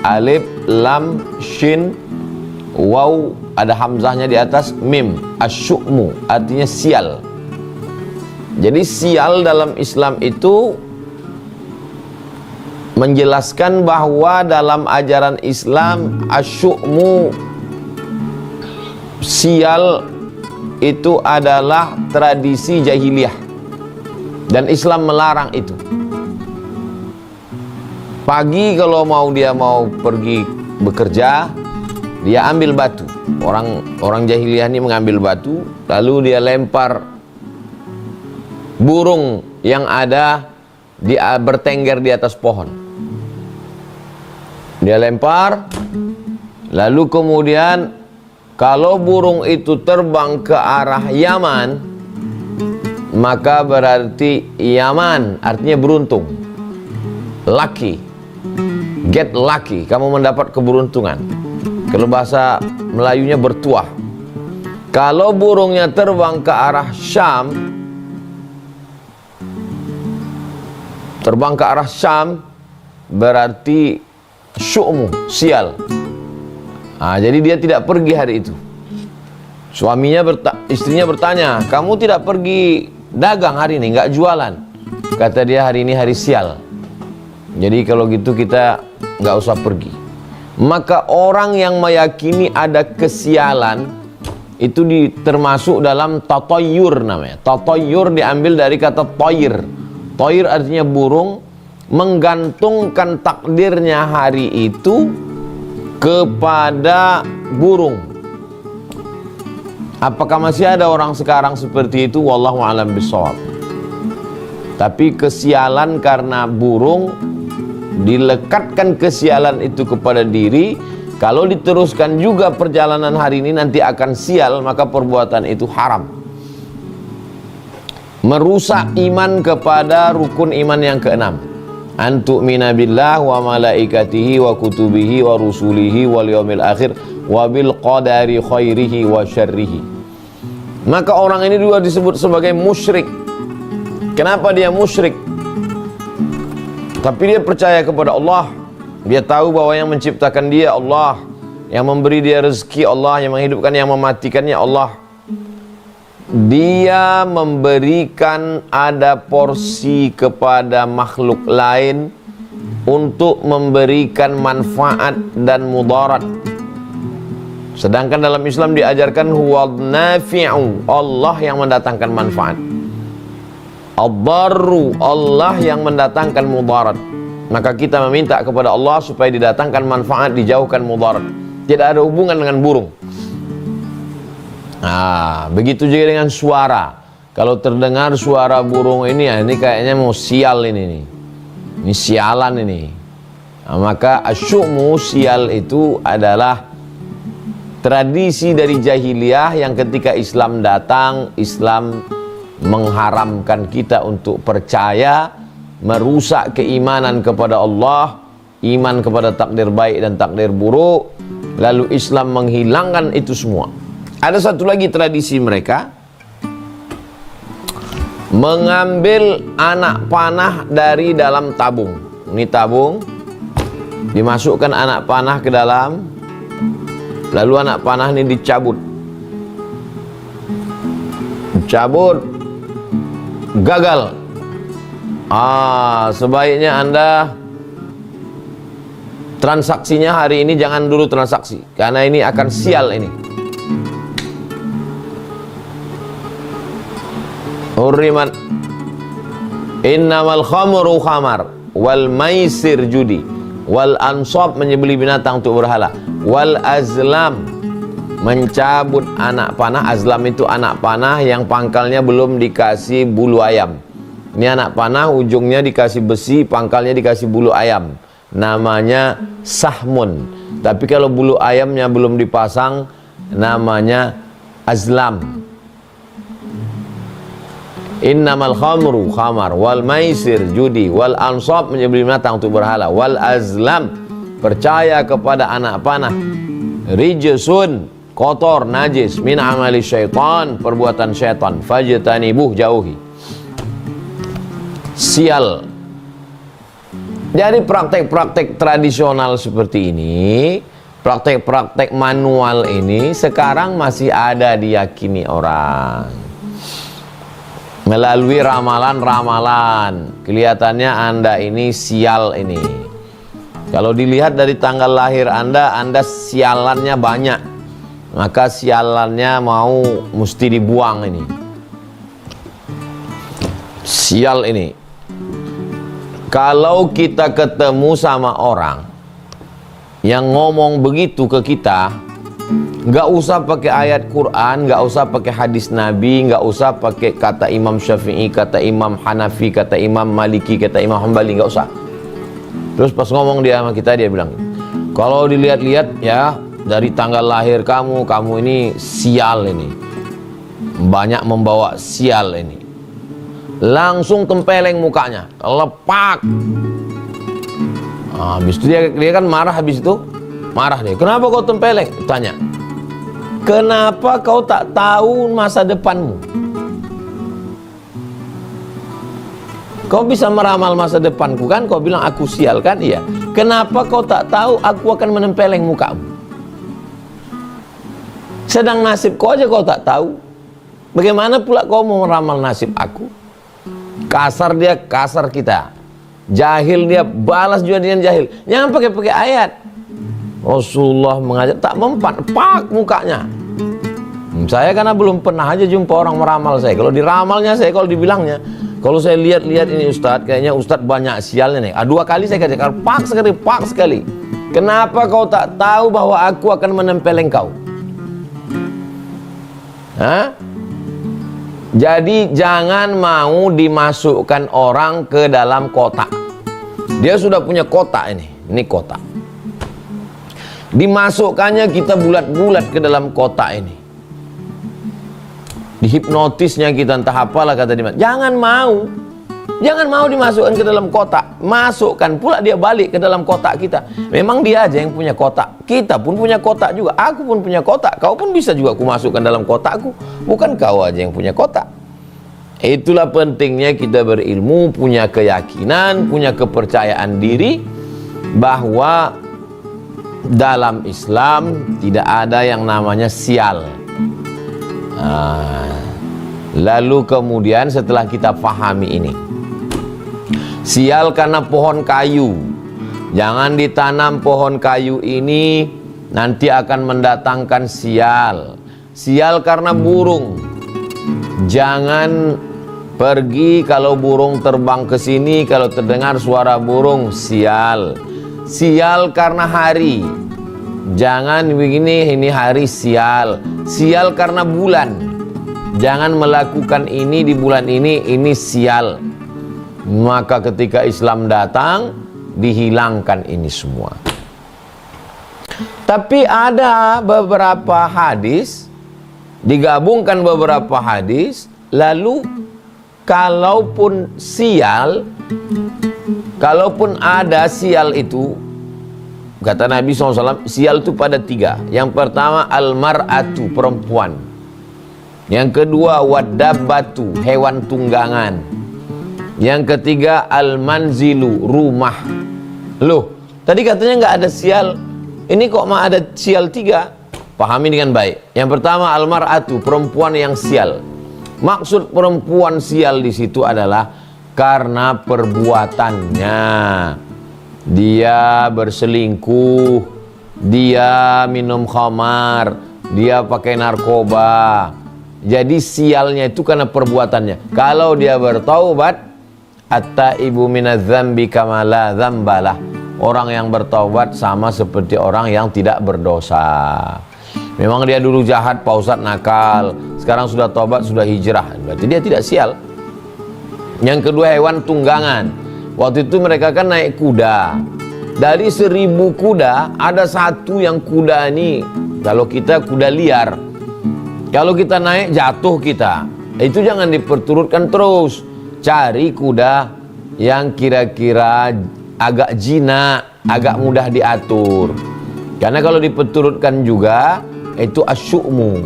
Alif, lam, shin, waw, ada hamzahnya di atas, mim. Asyu'mu artinya sial. Jadi sial dalam Islam itu menjelaskan bahwa dalam ajaran Islam asyu'mu, sial itu adalah tradisi jahiliyah dan Islam melarang itu. Pagi kalau dia mau pergi bekerja, dia ambil batu. Orang jahiliyah ini mengambil batu, lalu dia lempar burung yang ada bertengger di atas pohon. Dia lempar, lalu kemudian kalau burung itu terbang ke arah Yaman, maka berarti Yaman artinya beruntung, lucky, get lucky, kamu mendapat keberuntungan. Kalau bahasa Melayunya bertuah. Kalau burungnya terbang ke arah Syam, berarti syu'mu, sial. Jadi dia tidak pergi hari itu. Istrinya bertanya, kamu tidak pergi dagang hari ini, nggak jualan? Kata dia, hari ini hari sial. Jadi kalau gitu kita nggak usah pergi. Maka orang yang meyakini ada kesialan itu termasuk dalam tatoyur namanya. Tatoyur diambil dari kata toyir. Toyir artinya burung, menggantungkan takdirnya hari itu kepada burung. Apakah masih ada orang sekarang seperti itu? Wallahu a'lam bishawab. Tapi kesialan karena burung, dilekatkan kesialan itu kepada diri. Kalau diteruskan juga perjalanan hari ini nanti akan sial, maka perbuatan itu haram. Merusak iman kepada rukun iman yang keenam. Antu'mina billah wa malaikatihi wa kutubihi wa rusulihi wal yaumil akhir wa bil qadari khairihi wa syarrihi. Maka orang ini juga disebut sebagai musyrik. Kenapa dia musyrik? Tapi dia percaya kepada Allah. Dia tahu bahwa yang menciptakan dia Allah, yang memberi dia rezeki Allah, yang menghidupkan, yang mematikannya Allah. Dia memberikan ada porsi kepada makhluk lain untuk memberikan manfaat dan mudarat. Sedangkan dalam Islam diajarkan huwa nafi'u, Allah yang mendatangkan manfaat. Ad-darru, Allah yang mendatangkan mudarat. Maka kita meminta kepada Allah supaya didatangkan manfaat, dijauhkan mudarat. Tidak ada hubungan dengan burung. Begitu juga dengan suara. Kalau terdengar suara burung ini, ini kayaknya mau sial ini sialan ini. Maka asyu'mu, sial itu adalah tradisi dari jahiliyah yang ketika Islam datang, Islam mengharamkan kita untuk percaya, merusak keimanan kepada Allah, iman kepada takdir baik dan takdir buruk. Lalu Islam menghilangkan itu semua. Ada satu lagi tradisi mereka, mengambil anak panah dari dalam tabung. Ini tabung, dimasukkan anak panah ke dalam, lalu anak panah ini dicabut, gagal. Sebaiknya Anda transaksinya hari ini jangan dulu transaksi, karena ini akan sial ini. Hurrimat innamal khamru khamar wal maisir judi wal ansab menyembelih binatang untuk berhala wal azlam mencabut anak panah. Azlam itu anak panah yang pangkalnya belum dikasih bulu ayam. Ini anak panah ujungnya dikasih besi, pangkalnya dikasih bulu ayam, namanya sahmun. Tapi kalau bulu ayamnya belum dipasang, namanya azlam. Innamal khamru khamar wal maisir judi wal ansab menyembelih binatang untuk berhala wal azlam percaya kepada anak panah rijsun kotor najis min amali syaitan perbuatan syaitan fajtanibuh jauhi. Sial. Jadi praktek-praktek tradisional seperti ini, praktek-praktek manual ini sekarang masih ada diyakini orang melalui ramalan-ramalan. Kelihatannya Anda ini sial ini. Kalau dilihat dari tanggal lahir Anda sialannya banyak, maka sialannya mau mesti dibuang ini. Sial ini. Kalau kita ketemu sama orang yang ngomong begitu ke kita, nggak usah pakai ayat Quran, nggak usah pakai hadis Nabi, nggak usah pakai kata Imam Syafi'i, kata Imam Hanafi, kata Imam Maliki, kata Imam Hambali, nggak usah. Terus pas ngomong dia sama kita, dia bilang, kalau dilihat-lihat ya dari tanggal lahir kamu ini sial ini, banyak membawa sial ini. Langsung tempeleng mukanya, lepak. Habis itu dia kan marah, habis itu marah dia. Kenapa kau tempeleng? Tanya. Kenapa kau tak tahu masa depanmu? Kau bisa meramal masa depanku kan? Kau bilang aku sial kan? Iya. Kenapa kau tak tahu aku akan menempeleng mukamu? Sedang nasib kau aja kau tak tahu. Bagaimana pula kau mau meramal nasib aku? Kasar dia, kasar kita. Jahil dia, balas juga dengan jahil. Jangan pakai ayat. Rasulullah mengajar, tak mempan, pak mukanya. Saya karena belum pernah aja jumpa orang meramal saya. Kalau diramalnya saya, kalau dibilangnya, kalau saya lihat-lihat ini Ustadz, kayaknya Ustadz banyak sialnya nih. 2 kali saya katakan, pak sekali. Kenapa kau tak tahu bahwa aku akan menempeleng kau? Hah? Jadi jangan mau dimasukkan orang ke dalam kotak. Dia sudah punya kotak ini kotak. Dimasukkannya kita bulat-bulat ke dalam kotak ini. Dihipnotisnya kita entah apalah kata dia. Jangan mau dimasukkan ke dalam kotak. Masukkan pula dia balik ke dalam kotak kita. Memang dia aja yang punya kotak. Kita pun punya kotak juga. Aku pun punya kotak. Kau pun bisa juga aku masukkan dalam kotakku. Bukan kau aja yang punya kotak. Itulah pentingnya kita berilmu, punya keyakinan, punya kepercayaan diri bahwa dalam Islam tidak ada yang namanya sial. Lalu kemudian setelah kita pahami ini, sial karena pohon kayu, jangan ditanam pohon kayu ini, nanti akan mendatangkan sial. Sial karena burung, jangan pergi kalau burung terbang ke sini, kalau terdengar suara burung, sial. Sial karena hari, jangan begini, ini hari sial. Sial karena bulan, jangan melakukan ini di bulan ini sial. Maka ketika Islam datang, dihilangkan ini semua. Tapi ada beberapa hadis, digabungkan beberapa hadis, lalu kalaupun ada sial itu, kata Nabi SAW, sial itu pada 3. Yang pertama, al-mar'atu, perempuan. Yang kedua wadabbatu, hewan tunggangan. Yang ketiga al-manzilu, rumah. Loh, tadi katanya nggak ada sial, ini kok mah ada sial 3? Pahami dengan baik. Yang pertama al-mar'atu, perempuan yang sial. Maksud perempuan sial di situ adalah karena perbuatannya. Dia berselingkuh, dia minum khamar, dia pakai narkoba. Jadi sialnya itu karena perbuatannya. Kalau dia bertaubat, at-taibu minadz-dzambi kama la dzambalah. Orang yang bertaubat sama seperti orang yang tidak berdosa. Memang dia dulu jahat, Pak Ustadz, nakal. Sekarang sudah taubat, sudah hijrah. Berarti dia tidak sial. Yang kedua hewan tunggangan. Waktu itu mereka kan naik kuda. Dari 1000 kuda, ada satu yang kuda ini, kalau kita kuda liar, kalau kita naik jatuh kita. Itu jangan diperturutkan terus. Cari kuda yang kira-kira agak jinak, agak mudah diatur. Karena kalau diperturutkan juga, itu asyukmu.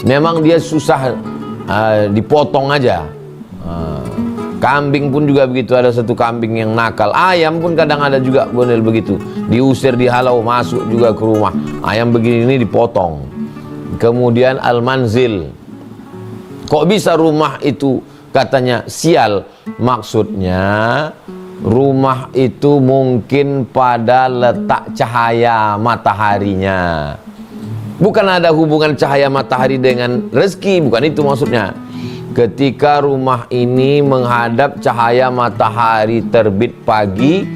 Memang dia susah dipotong aja. Kambing pun juga begitu, ada satu kambing yang nakal. Ayam pun kadang ada juga model begitu, diusir, dihalau, masuk juga ke rumah. Ayam begini ini dipotong. Kemudian al-manzil. Kok bisa rumah itu katanya sial? Maksudnya rumah itu mungkin pada letak cahaya mataharinya. Bukan ada hubungan cahaya matahari dengan rezeki, bukan itu maksudnya. Ketika rumah ini menghadap cahaya matahari terbit pagi,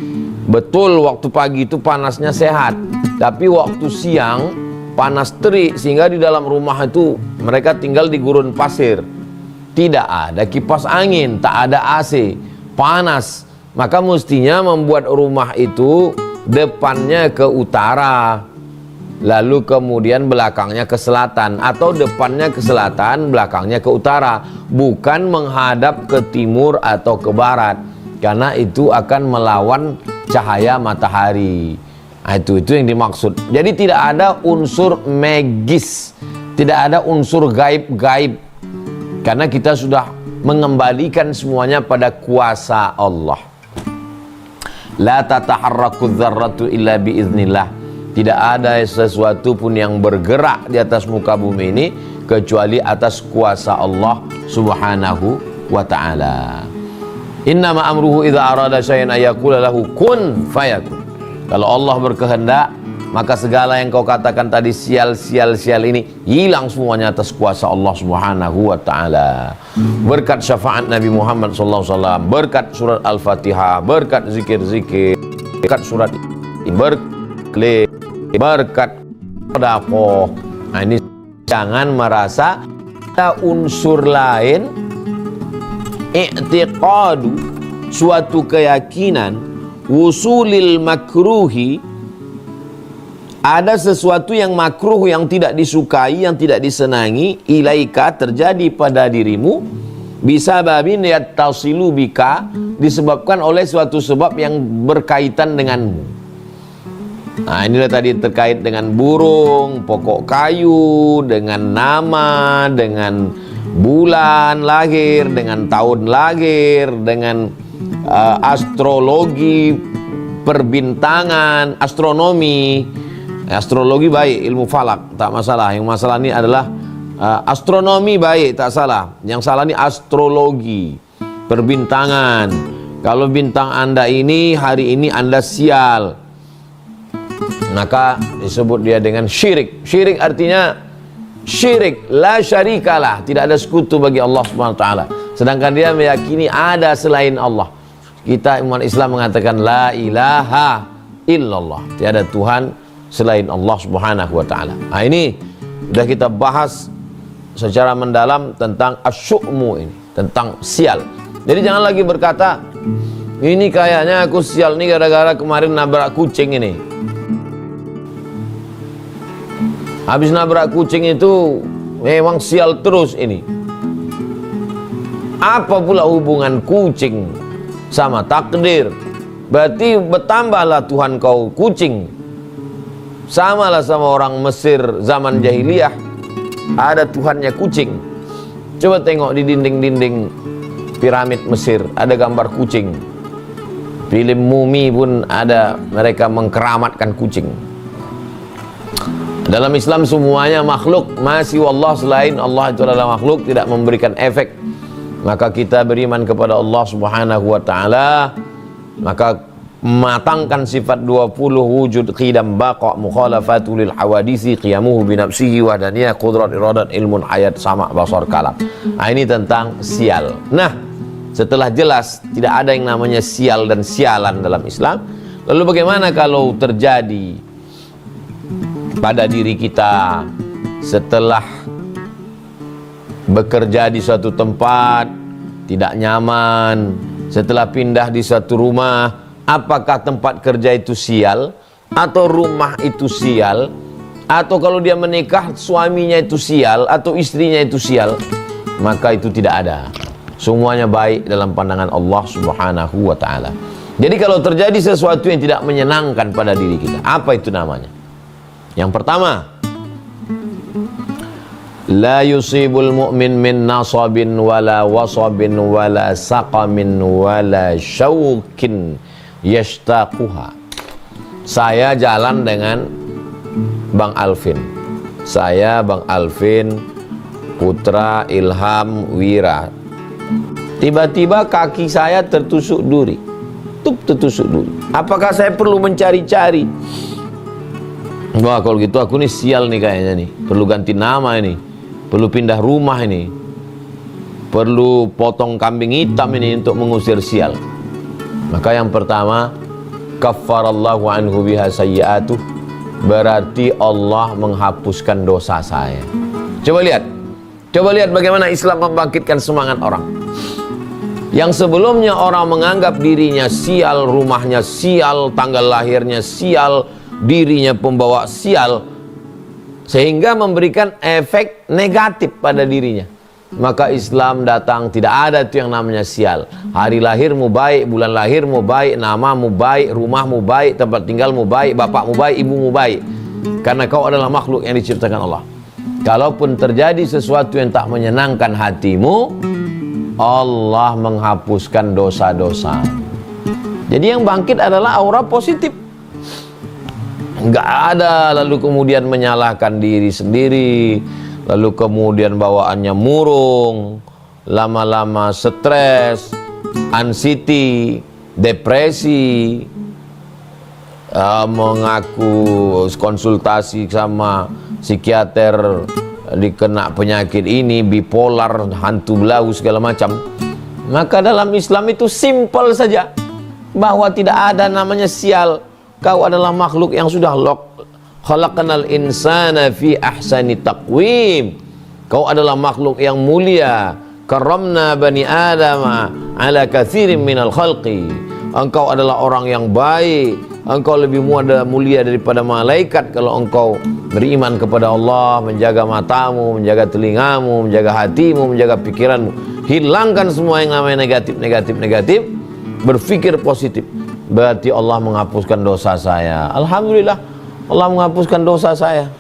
betul waktu pagi itu panasnya sehat, tapi waktu siang panas terik, sehingga di dalam rumah itu mereka tinggal di gurun pasir, tidak ada kipas angin, tak ada AC, panas. Maka mestinya membuat rumah itu depannya ke utara, lalu kemudian belakangnya ke selatan, atau depannya ke selatan, belakangnya ke utara, bukan menghadap ke timur atau ke barat, karena itu akan melawan cahaya matahari. Nah, itu yang dimaksud. Jadi tidak ada unsur magis, tidak ada unsur gaib-gaib, karena kita sudah mengembalikan semuanya pada kuasa Allah. La tataharraku dzarratu illa biiznillah. Tidak ada sesuatu pun yang bergerak di atas muka bumi ini kecuali atas kuasa Allah Subhanahu wa ta'ala. Innama amruhu idza arada syai'an ayaqula lahu kun fayakun. Kalau Allah berkehendak, maka segala yang kau katakan tadi sial ini hilang semuanya atas kuasa Allah Subhanahu wa ta'ala. Berkat syafaat Nabi Muhammad sallallahu alaihi wasallam, berkat surat Al-Fatihah, berkat zikir-zikir, berkat surat berkat sedekah. Nah, ini jangan merasa ada unsur lain, i'tiqadu, suatu keyakinan, wusulil makruhi, ada sesuatu yang makruh, yang tidak disukai, yang tidak disenangi, ilaika, terjadi pada dirimu, bisa babin yattasilu bika, disebabkan oleh suatu sebab yang berkaitan denganmu. Nah, inilah tadi terkait dengan burung, pokok kayu, dengan nama, dengan bulan lahir, dengan tahun lahir, dengan astrologi, perbintangan, astronomi. Astrologi baik, ilmu falak, tak masalah. Yang masalah ini adalah astronomi baik, tak salah. Yang salah ini astrologi, perbintangan. Kalau bintang Anda ini, hari ini Anda sial, maka disebut dia dengan syirik. Syirik artinya syirik, la syarikalah, tidak ada sekutu bagi Allah Subhanahu wa taala. Sedangkan dia meyakini ada selain Allah. Kita umat Islam mengatakan la ilaha illallah, tiada Tuhan selain Allah Subhanahu wa taala. Nah, ini sudah kita bahas secara mendalam tentang asyukmu ini, tentang sial. Jadi jangan lagi berkata, ini kayaknya aku sial nih gara-gara kemarin nabrak kucing ini. Habis nabrak kucing itu memang sial terus ini. Apa pula hubungan kucing sama takdir? Berarti bertambahlah Tuhan kau kucing. Samalah sama orang Mesir zaman jahiliyah, ada Tuhannya kucing. Coba tengok di dinding-dinding piramid Mesir ada gambar kucing. Film Mumi pun ada, mereka mengkeramatkan kucing. Dalam Islam semuanya makhluk, masih wallah selain Allah itu adalah makhluk, tidak memberikan efek. Maka kita beriman kepada Allah Subhanahu wa taala, maka matangkan sifat 20 wujud qidam baqa mukhalafatu lil hawadisi qiyamuhu bi nafsihi wahdaniyah qudrat iradat ilmun hayat sama basar kalam. Nah, ini tentang sial. Nah, setelah jelas tidak ada yang namanya sial dan sialan dalam Islam, lalu bagaimana kalau terjadi pada diri kita setelah bekerja di suatu tempat tidak nyaman, setelah pindah di suatu rumah, apakah tempat kerja itu sial atau rumah itu sial, atau kalau dia menikah suaminya itu sial atau istrinya itu sial? Maka itu tidak ada. Semuanya baik dalam pandangan Allah Subhanahu wa taala. Jadi kalau terjadi sesuatu yang tidak menyenangkan pada diri kita, apa itu namanya? Yang pertama, la yusibul mu'min min nasabin wala wasabin wala saqamin wala syaukin yashtaquha. Saya jalan dengan Bang Alvin. Saya Bang Alvin, Putra Ilham Wira. Tiba-tiba kaki saya tertusuk duri. Tertusuk duri. Apakah saya perlu mencari-cari? Wah, kalau gitu aku nih sial nih kayaknya nih. Perlu ganti nama ini. Perlu pindah rumah ini. Perlu potong kambing hitam ini untuk mengusir sial. Maka yang pertama, kaffarallahu anhu biha sayyi'atuh, berarti Allah menghapuskan dosa saya. Coba lihat bagaimana Islam membangkitkan semangat orang. Yang sebelumnya orang menganggap dirinya sial, rumahnya sial, tanggal lahirnya sial, dirinya pembawa sial, sehingga memberikan efek negatif pada dirinya. Maka Islam datang, tidak ada itu yang namanya sial. Hari lahirmu baik, bulan lahirmu baik, namamu baik, rumahmu baik, tempat tinggalmu baik, bapakmu baik, ibumu baik, karena kau adalah makhluk yang diciptakan Allah. Kalaupun terjadi sesuatu yang tak menyenangkan hatimu, Allah menghapuskan dosa-dosa. Jadi yang bangkit adalah aura positif. Enggak ada lalu kemudian menyalahkan diri sendiri, lalu kemudian bawaannya murung, lama-lama stres, anxiety, depresi, mengaku konsultasi sama psikiater, dikena penyakit ini, bipolar, hantu belau, segala macam. Maka dalam Islam itu simple saja, bahwa tidak ada namanya sial. Kau adalah makhluk yang sudah khalaqnal insana fi ahsani taqwim. Kau adalah makhluk yang mulia. Karramna bani adama ala katsirin minal khalqi. Engkau adalah orang yang baik. Engkau lebih mulia daripada malaikat kalau engkau beriman kepada Allah, menjaga matamu, menjaga telingamu, menjaga hatimu, menjaga pikiranmu. Hilangkan semua yang namanya negatif, berpikir positif. Berarti Allah menghapuskan dosa saya. Alhamdulillah, Allah menghapuskan dosa saya.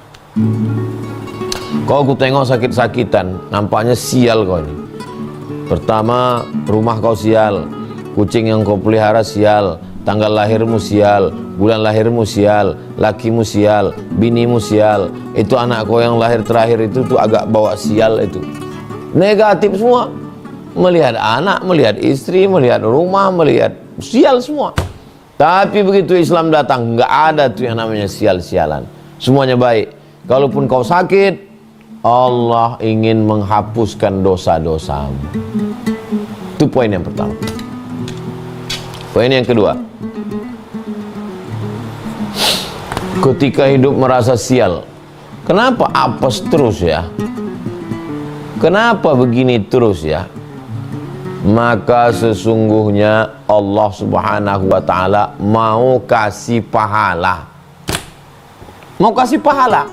Kau aku tengok sakit-sakitan, nampaknya sial kau ini. Pertama, rumah kau sial, kucing yang kau pelihara sial, tanggal lahirmu sial, bulan lahirmu sial, lakimu sial, binimu sial. Itu anak kau yang lahir terakhir itu tuh agak bawa sial itu. Negatif semua. Melihat anak, melihat istri, melihat rumah, melihat sial semua. Tapi begitu Islam datang, nggak ada tuh yang namanya sial-sialan. Semuanya baik. Kalaupun kau sakit, Allah ingin menghapuskan dosa-dosamu. Itu poin yang pertama. Poin yang kedua, ketika hidup merasa sial, kenapa apes terus ya? Kenapa begini terus ya? Maka sesungguhnya Allah Subhanahu wa ta'ala mau kasih pahala. Mau kasih pahala.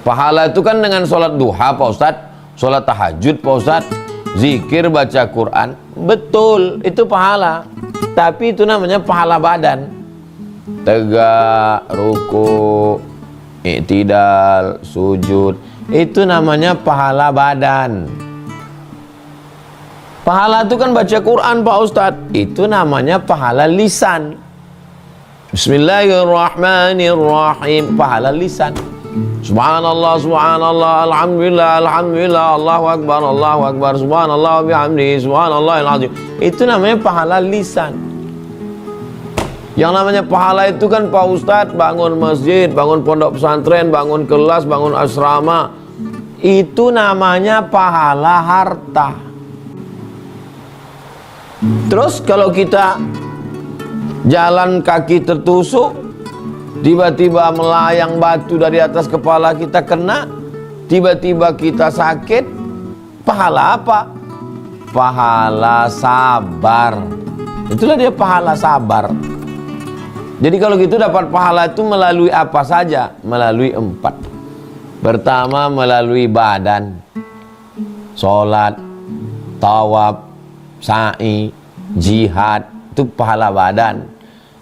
Pahala itu kan dengan sholat duha Pak Ustadz, sholat tahajud Pak Ustadz, zikir, baca Quran. Betul, itu pahala. Tapi itu namanya pahala badan. Tegak, ruku, i'tidal, sujud. Itu namanya pahala badan. Pahala itu kan baca Quran Pak Ustadz. Itu namanya pahala lisan. Bismillahirrahmanirrahim. Pahala lisan. Subhanallah, subhanallah, alhamdulillah, alhamdulillah, Allahu akbar, subhanallah bihamdihi, subhanallahil azim. Itu namanya pahala lisan. Yang namanya pahala itu kan Pak Ustadz, bangun masjid, bangun pondok pesantren, bangun kelas, bangun asrama. Itu namanya pahala harta. Terus kalau kita jalan kaki tertusuk, tiba-tiba melayang batu dari atas kepala kita kena, tiba-tiba kita sakit, pahala apa? Pahala sabar. Itulah dia pahala sabar. Jadi kalau gitu dapat pahala itu melalui apa saja? Melalui 4. Pertama melalui badan, sholat, tawaf, sa'i, jihad, itu pahala badan.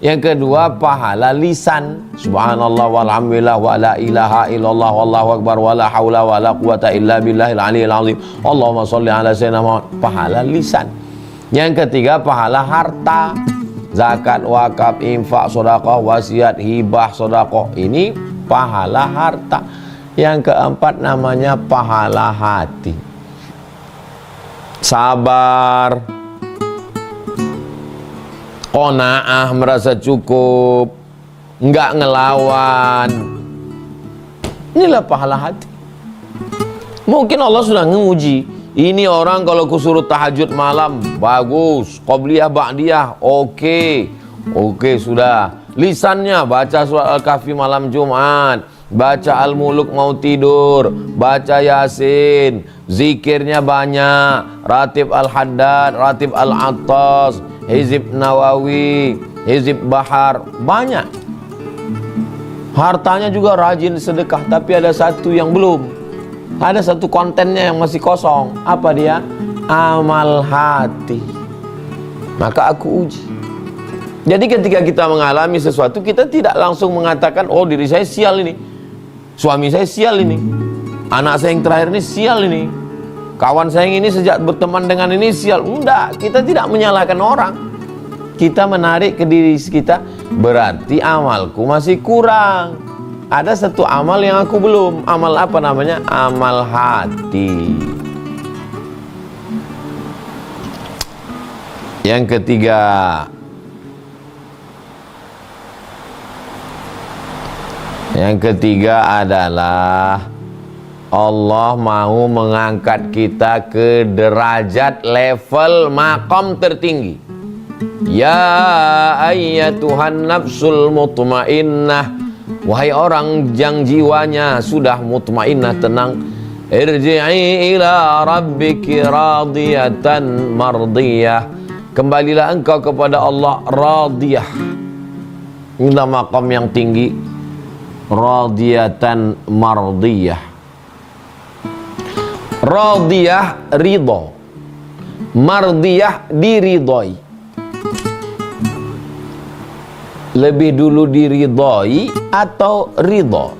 Yang kedua pahala lisan, subhanallah walhamdulillah wa la ilaha illallah wallahu akbar wa la haula wa la quwata illa billahil aliyil azim. Allahumma sholli ala sayyidina Muhammad, pahala lisan. Yang ketiga pahala harta, zakat, wakaf, infak, sedekah, wasiat, hibah, sedekah. Ini pahala harta. Yang keempat namanya pahala hati. Sabar, qanaah, merasa cukup, enggak ngelawan. Inilah pahala hati. Mungkin Allah sudah menguji. Ini orang kalau kusuruh tahajud malam, bagus. Qobliyah, ba'diyah, oke, sudah. Lisannya baca surat Al-Kahfi malam Jumat, baca Al-Muluk mau tidur, baca Yasin, zikirnya banyak, ratib Al-Haddad, ratib Al-Attas, Hizib Nawawi, Hizib Bahar, banyak. Hartanya juga rajin sedekah, tapi ada satu yang belum. Ada satu kontennya yang masih kosong. Apa dia? Amal hati. Maka aku uji. Jadi ketika kita mengalami sesuatu, kita tidak langsung mengatakan, oh diri saya sial ini, suami saya sial ini, anak saya yang terakhir ini sial ini, kawan saya yang ini sejak berteman dengan ini sial. Enggak, kita tidak menyalahkan orang. Kita menarik ke diri kita, berarti amalku masih kurang. Ada satu amal yang aku belum. Amal apa namanya? Amal hati. Yang ketiga, adalah Allah mau mengangkat kita ke derajat level maqam tertinggi. Ya ayyatuhan nafsul mutmainnah, wahai orang yang jiwanya sudah mutmainnah, tenang, irji'i ila rabbiki radiyatan mardiyah, kembalilah engkau kepada Allah radiyah. Ini maqam yang tinggi, radiyatan mardiyah. Radiyah ridho, mardiyah diridhoi. Lebih dulu diridhoi atau ridho?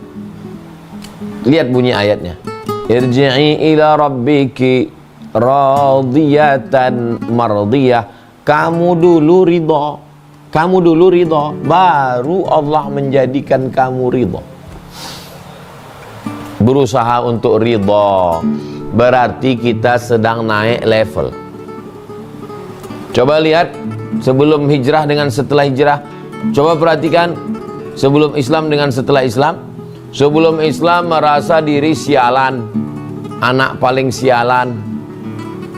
Lihat bunyi ayatnya. Irji'i ila rabbiki radiyatan mardiyah. Kamu dulu ridho, baru Allah menjadikan kamu ridho. Berusaha untuk ridho berarti kita sedang naik level. Coba lihat sebelum hijrah dengan setelah hijrah. Coba perhatikan sebelum Islam dengan setelah Islam. Sebelum Islam merasa diri sialan, anak paling sialan,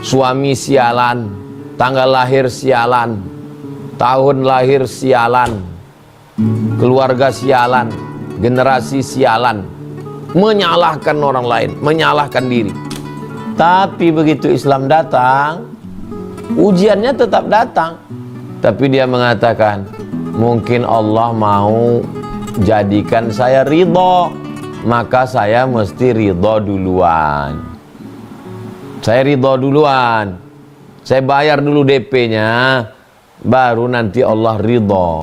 suami sialan, tanggal lahir sialan, tahun lahir sialan, keluarga sialan, generasi sialan, menyalahkan orang lain, menyalahkan diri. Tapi begitu Islam datang, ujiannya tetap datang, tapi dia mengatakan, mungkin Allah mau jadikan saya ridho, maka saya mesti ridho duluan. Saya ridho duluan, saya bayar dulu DP-nya, baru nanti Allah ridho.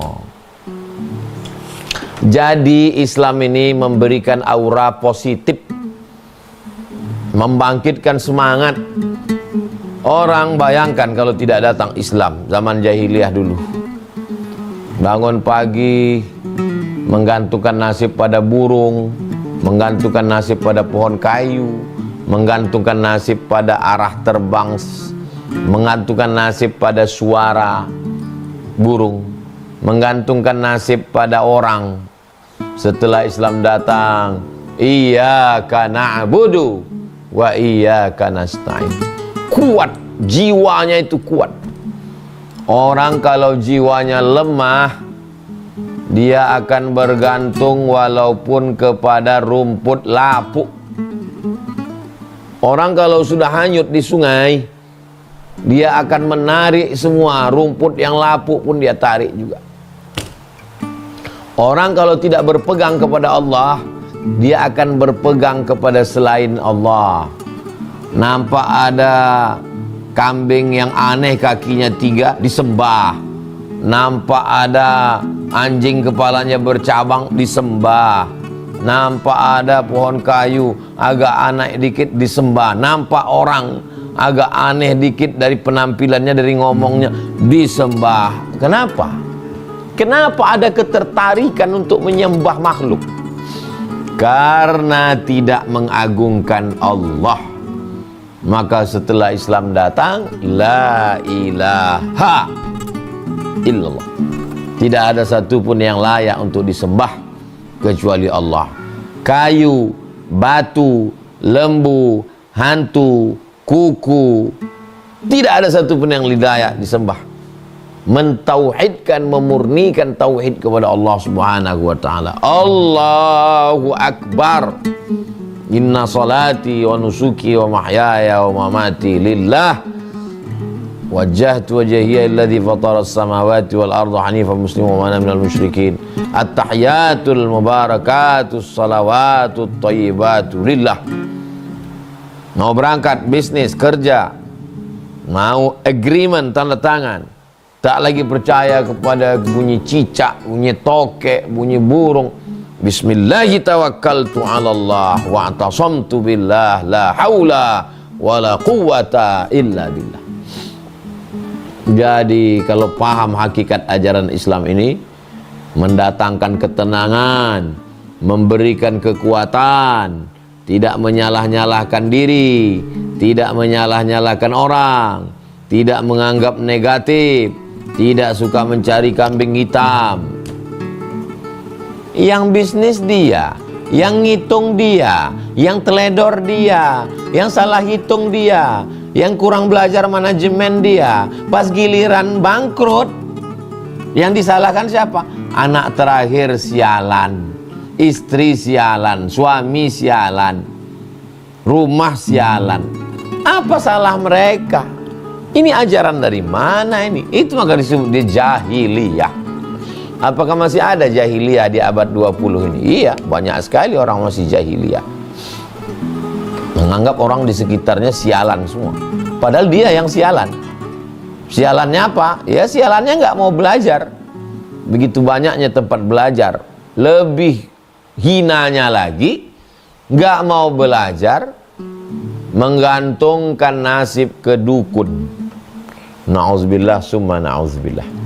Jadi Islam ini memberikan aura positif membangkitkan semangat. Orang bayangkan kalau tidak datang Islam zaman jahiliyah dulu. Bangun pagi, menggantungkan nasib pada burung, menggantungkan nasib pada pohon kayu, menggantungkan nasib pada arah terbang, menggantungkan nasib pada suara burung, menggantungkan nasib pada orang. Setelah Islam datang, iyyaka na'budu wa iyyaka nasta'in. Kuat, jiwanya itu kuat. Orang kalau jiwanya lemah, dia akan bergantung walaupun kepada rumput lapuk. Orang kalau sudah hanyut di sungai, dia akan menarik semua rumput yang lapuk pun dia tarik juga. Orang kalau tidak berpegang kepada Allah, dia akan berpegang kepada selain Allah. Nampak ada kambing yang aneh kakinya 3 disembah. Nampak ada anjing kepalanya bercabang disembah. Nampak ada pohon kayu agak aneh dikit disembah. Nampak orang agak aneh dikit dari penampilannya, dari ngomongnya disembah. Kenapa? Kenapa ada ketertarikan untuk menyembah makhluk? Karena tidak mengagungkan Allah. Maka setelah Islam datang, la ilaha illallah. Tidak ada satupun yang layak untuk disembah kecuali Allah. Kayu, batu, lembu, hantu, kuku, tidak ada satupun yang layak disembah. Mentauhidkan, memurnikan tauhid kepada Allah Subhanahu wa taala. Allahu Akbar. Inna salati wa nusuki wa mahyaya wa mamati lillah wajjahtu wajhiya alladhi fatara as-samawati wal arda hanifan musliman wa ana minal musyrikin. At-tahiyatul mubarakatus salawatut thayyibatu lillah. Mau berangkat bisnis, kerja, mau agreement, tanda tangan, tak lagi percaya kepada bunyi cicak, bunyi tokek, bunyi burung. Bismillahi tawakkaltu ala Allah wa atasamtu billah la haula wa la quwata illa billah. Jadi kalau paham hakikat ajaran Islam ini, mendatangkan ketenangan, memberikan kekuatan, tidak menyalah-nyalahkan diri, tidak menyalah-nyalahkan orang, tidak menganggap negatif, tidak suka mencari kambing hitam. Yang bisnis dia, yang ngitung dia, yang teledor dia, yang salah hitung dia, yang kurang belajar manajemen dia. Pas giliran bangkrut, yang disalahkan siapa? Anak terakhir sialan, istri sialan, suami sialan, rumah sialan. Apa salah mereka? Ini ajaran dari mana ini? Itu maka disebut dia jahiliyah. Apakah masih ada jahiliyah di abad 20 ini? Iya, banyak sekali orang masih jahiliyah. Menganggap orang di sekitarnya sialan semua. Padahal dia yang sialan. Sialannya apa? Ya sialannya nggak mau belajar. Begitu banyaknya tempat belajar. Lebih hinanya lagi, nggak mau belajar, menggantungkan nasib ke dukun. Na'udzubillah summa na'udzubillah.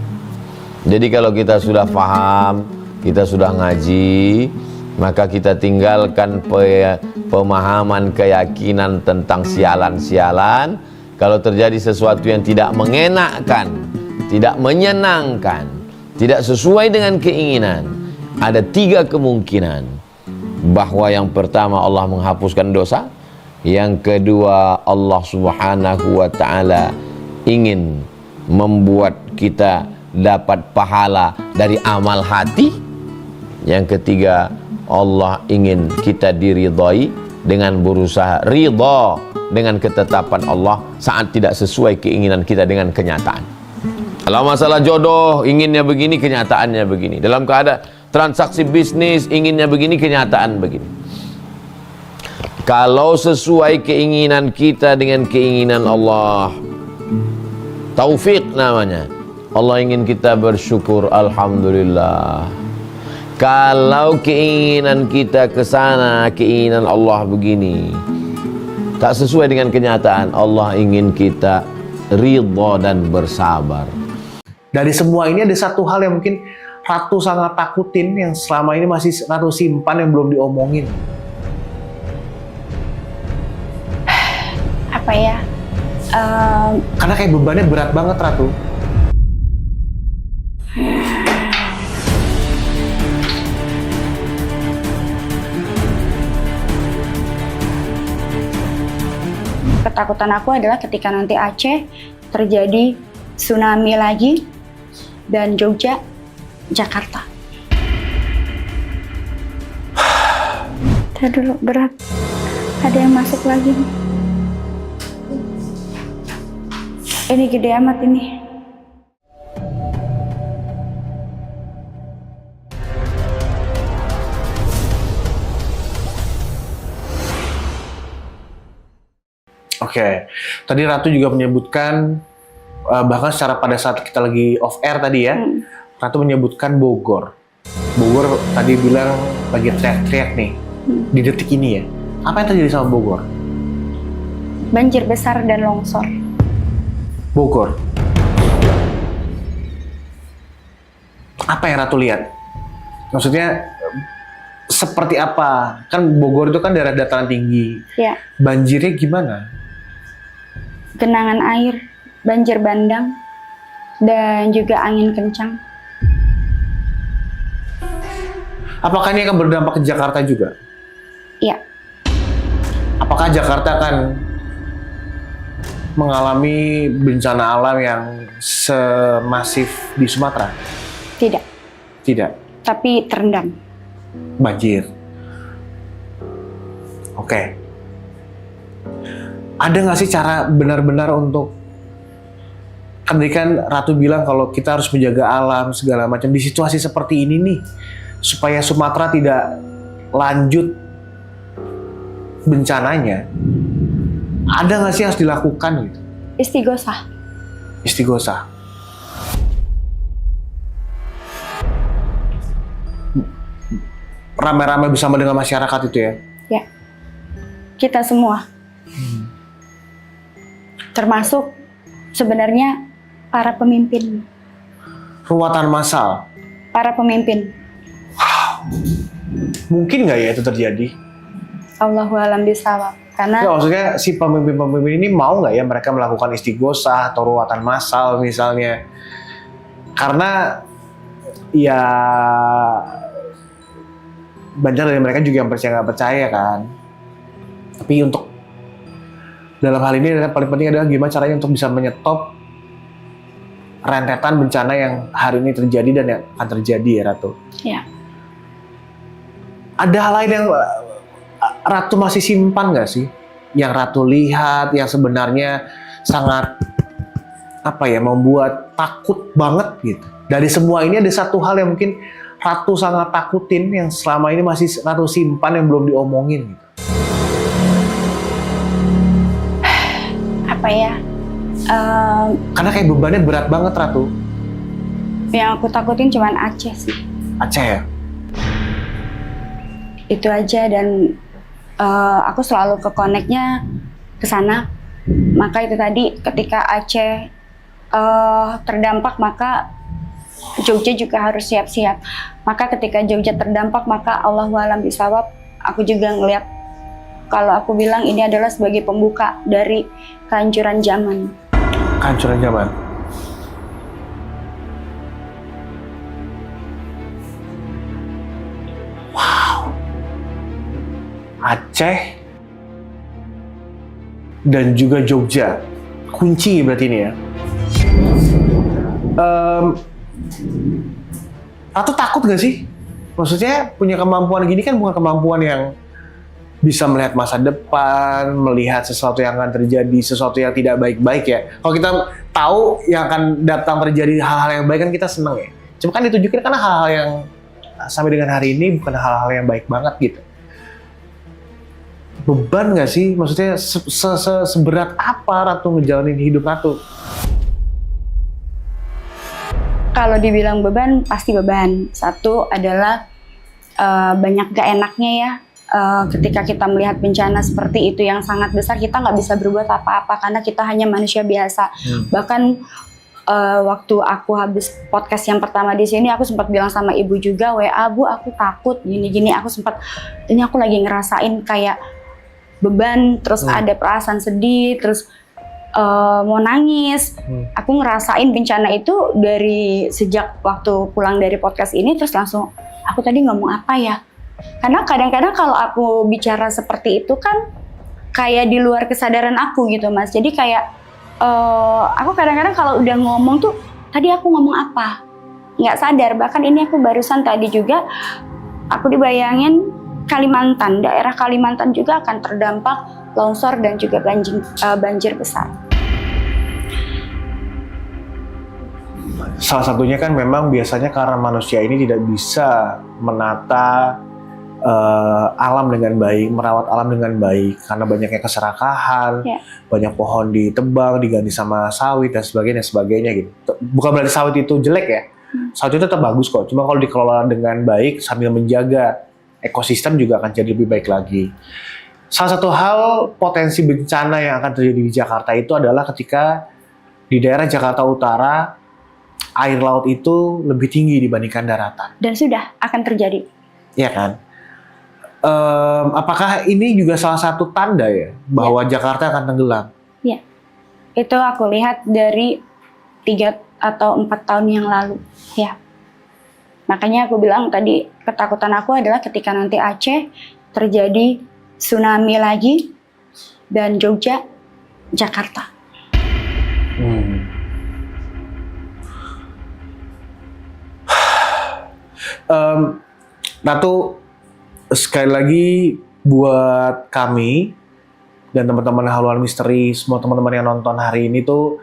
Jadi kalau kita sudah paham, kita sudah ngaji, maka kita tinggalkan pemahaman, keyakinan tentang sialan-sialan. Kalau terjadi sesuatu yang tidak mengenakkan, tidak menyenangkan, tidak sesuai dengan keinginan, ada 3 kemungkinan. Bahwa yang pertama Allah menghapuskan dosa, yang kedua Allah Subhanahu wa ta'ala ingin membuat kita dapat pahala dari amal hati. Yang ketiga, Allah ingin kita diridhai dengan berusaha ridha dengan ketetapan Allah saat tidak sesuai keinginan kita dengan kenyataan. Kalau masalah jodoh, inginnya begini, kenyataannya begini. Dalam keadaan transaksi bisnis, inginnya begini, kenyataan begini. Kalau sesuai keinginan kita dengan keinginan Allah, taufik namanya. Allah ingin kita bersyukur, alhamdulillah. Kalau keinginan kita ke sana, keinginan Allah begini, tak sesuai dengan kenyataan. Allah ingin kita ridha dan bersabar. Dari semua ini ada satu hal yang mungkin Ratu sangat takutin, yang selama ini masih Ratu simpan, yang belum diomongin. Apa ya? Karena kayak bebannya berat banget, Ratu. Ketakutan aku adalah ketika nanti Aceh terjadi tsunami lagi dan Jogja, Jakarta. Tadi dulu berat. Ada yang masuk lagi nih. Ini gede amat ini. Oke, tadi Ratu juga menyebutkan, bahkan secara pada saat kita lagi off air tadi ya, Ratu menyebutkan Bogor. Bogor tadi bilang lagi teriak-teriak nih, di detik ini ya. Apa yang terjadi sama Bogor? Banjir besar dan longsor. Bogor. Apa yang Ratu lihat? Maksudnya seperti apa? Kan Bogor itu kan daerah dataran tinggi. Ya, Banjirnya gimana? genangan air, banjir bandang, dan juga angin kencang. Apakah ini akan berdampak ke Jakarta juga? Iya, Apakah Jakarta akan mengalami bencana alam yang semasif di Sumatera? tidak. Tidak. Tapi terendam. Banjir. Oke. Ada nggak sih cara benar-benar untuk, kan tadi kan Ratu bilang kalau kita harus menjaga alam segala macam di situasi seperti ini nih, supaya Sumatera tidak lanjut bencananya. Ada nggak sih yang harus dilakukan gitu? Istighosah. Istighosah. Ramai-ramai bersama dengan masyarakat itu ya? Ya, kita semua. Termasuk sebenarnya para pemimpin. Ruatan massal. Para pemimpin. Mungkin nggak ya itu terjadi? Allahu a'lam bishawab. Karena Nggak, maksudnya si pemimpin-pemimpin ini mau nggak ya mereka melakukan istighosah atau ruatan massal misalnya? Karena ya banyak dari mereka juga yang percaya nggak percaya kan. Tapi untuk dalam hal ini yang paling penting adalah gimana caranya untuk bisa menyetop rentetan bencana yang hari ini terjadi dan yang akan terjadi ya Ratu. ya, Ada hal lain yang Ratu masih simpan nggak sih? Yang Ratu lihat yang sebenarnya sangat membuat takut banget gitu. Dari semua ini ada satu hal yang mungkin Ratu sangat takutin, yang selama ini masih Ratu simpan, yang belum diomongin gitu. apa ya? Karena kayak bebannya berat banget Ratu. Yang aku takutin cuman Aceh sih. Aceh ya? Itu aja, dan aku selalu ke-connect-nya ke sana. Maka itu tadi ketika Aceh terdampak, maka Jogja juga harus siap-siap. Maka ketika Jogja terdampak, maka Allahu a'lam bishawab, aku juga ngeliat kalau aku bilang ini adalah sebagai pembuka dari kehancuran zaman. Kehancuran zaman. Wow. Aceh dan juga Jogja. Kunci berarti ini ya. Ratu takut gak sih? Maksudnya punya kemampuan gini kan bukan kemampuan yang bisa melihat masa depan, melihat sesuatu yang akan terjadi, sesuatu yang tidak baik-baik ya. Kalau kita tahu yang akan datang terjadi hal-hal yang baik kan kita senang ya. Cuma kan ditunjukin karena hal-hal yang sampai dengan hari ini bukan hal-hal yang baik banget gitu. Beban gak sih? Maksudnya seberat apa Ratu ngejalanin hidup Ratu? Kalau dibilang beban, pasti beban. Satu adalah banyak gak enaknya ya. ketika kita melihat bencana seperti itu yang sangat besar, kita nggak bisa berbuat apa-apa karena kita hanya manusia biasa. Bahkan waktu aku habis podcast yang pertama di sini, aku sempat bilang sama ibu juga, WA, Bu, aku takut gini-gini. Aku sempat, ini aku lagi ngerasain kayak beban, terus ada perasaan sedih, terus mau nangis. Aku ngerasain bencana itu dari sejak waktu pulang dari podcast ini, terus langsung aku tadi ngomong apa ya? Karena kadang-kadang kalau aku bicara seperti itu kan kayak di luar kesadaran aku gitu, Mas. Jadi kayak aku kadang-kadang kalau udah ngomong tuh, tadi aku ngomong apa? Nggak sadar. Bahkan ini aku barusan tadi juga, aku dibayangin Kalimantan, daerah Kalimantan juga akan terdampak longsor dan juga banjir besar. Salah satunya kan memang biasanya karena manusia ini tidak bisa menata alam dengan baik, merawat alam dengan baik karena banyaknya keserakahan, banyak pohon ditebang, diganti sama sawit dan sebagainya gitu. Bukan berarti sawit itu jelek ya, sawit itu tetap bagus kok. Cuma kalau dikelola dengan baik sambil menjaga ekosistem juga akan jadi lebih baik lagi. Salah satu hal potensi bencana yang akan terjadi di Jakarta itu adalah ketika di daerah Jakarta Utara air laut itu lebih tinggi dibandingkan daratan. Dan sudah akan terjadi. Iya kan? Apakah ini juga salah satu tanda ya bahwa Jakarta akan tenggelam? Ya, itu aku lihat dari 3 atau 4 tahun yang lalu. Ya, makanya aku bilang tadi ketakutan aku adalah ketika nanti Aceh terjadi tsunami lagi dan Jogja, Jakarta. Ratu, sekali lagi buat kami dan teman-teman Haluan Misteri, semua teman-teman yang nonton hari ini tuh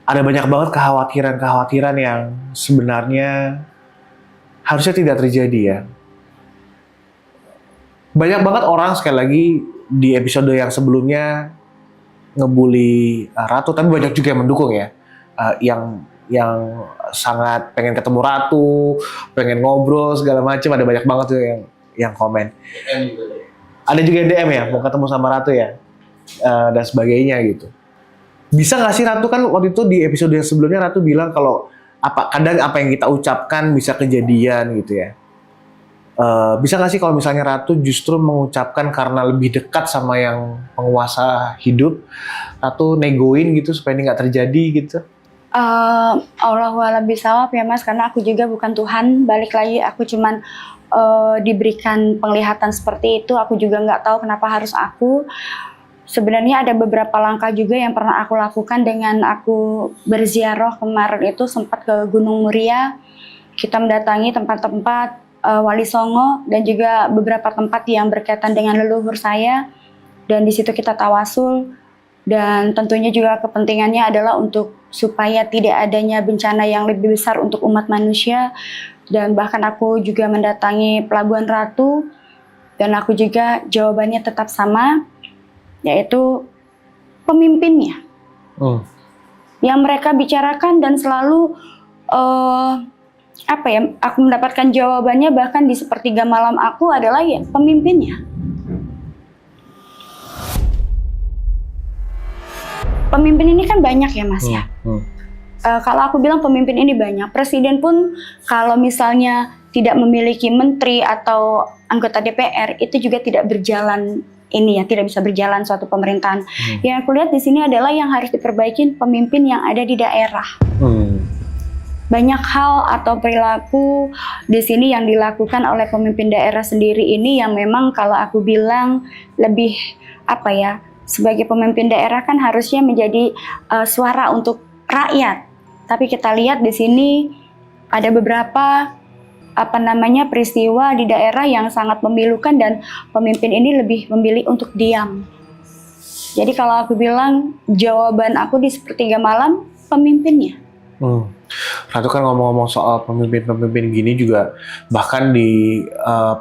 ada banyak banget kekhawatiran yang sebenarnya harusnya tidak terjadi ya. Banyak banget orang, sekali lagi di episode yang sebelumnya ngebully Ratu, tapi banyak juga yang mendukung ya, yang sangat pengen ketemu Ratu, pengen ngobrol segala macam. Ada banyak banget tuh yang komen. Ada juga yang DM ya, mau ketemu sama Ratu ya, dan sebagainya gitu. Bisa nggak sih Ratu, kan waktu itu di episode yang sebelumnya Ratu bilang kalau kadang apa yang kita ucapkan bisa kejadian gitu ya. Bisa nggak sih kalau misalnya Ratu justru mengucapkan karena lebih dekat sama yang penguasa hidup, Ratu negoin gitu supaya ini nggak terjadi gitu? Allahua'alam bishawab ya Mas, karena aku juga bukan Tuhan. Balik lagi, aku cuman diberikan penglihatan seperti itu. Aku juga nggak tahu kenapa harus aku. Sebenarnya ada beberapa langkah juga yang pernah aku lakukan dengan aku berziarah kemarin itu, sempat ke Gunung Muria. Kita mendatangi tempat-tempat Wali Songo dan juga beberapa tempat yang berkaitan dengan leluhur saya. Dan di situ kita tawasul. Dan tentunya juga kepentingannya adalah untuk supaya tidak adanya bencana yang lebih besar untuk umat manusia. Dan bahkan aku juga mendatangi Pelabuhan Ratu, dan aku juga jawabannya tetap sama, yaitu pemimpinnya. Yang mereka bicarakan dan selalu aku mendapatkan jawabannya bahkan di sepertiga malam aku adalah ya pemimpinnya. Pemimpin ini kan banyak ya Mas ya. Kalau aku bilang pemimpin ini banyak, presiden pun kalau misalnya tidak memiliki menteri atau anggota DPR itu juga tidak berjalan tidak bisa berjalan suatu pemerintahan. Yang aku lihat di sini adalah yang harus diperbaiki pemimpin yang ada di daerah. Banyak hal atau perilaku di sini yang dilakukan oleh pemimpin daerah sendiri ini yang memang kalau aku bilang lebih sebagai pemimpin daerah kan harusnya menjadi suara untuk rakyat. Tapi kita lihat di sini ada beberapa peristiwa di daerah yang sangat memilukan dan pemimpin ini lebih memilih untuk diam. Jadi kalau aku bilang jawaban aku di sepertiga malam pemimpinnya. Ratu kan ngomong-ngomong soal pemimpin-pemimpin gini juga, bahkan di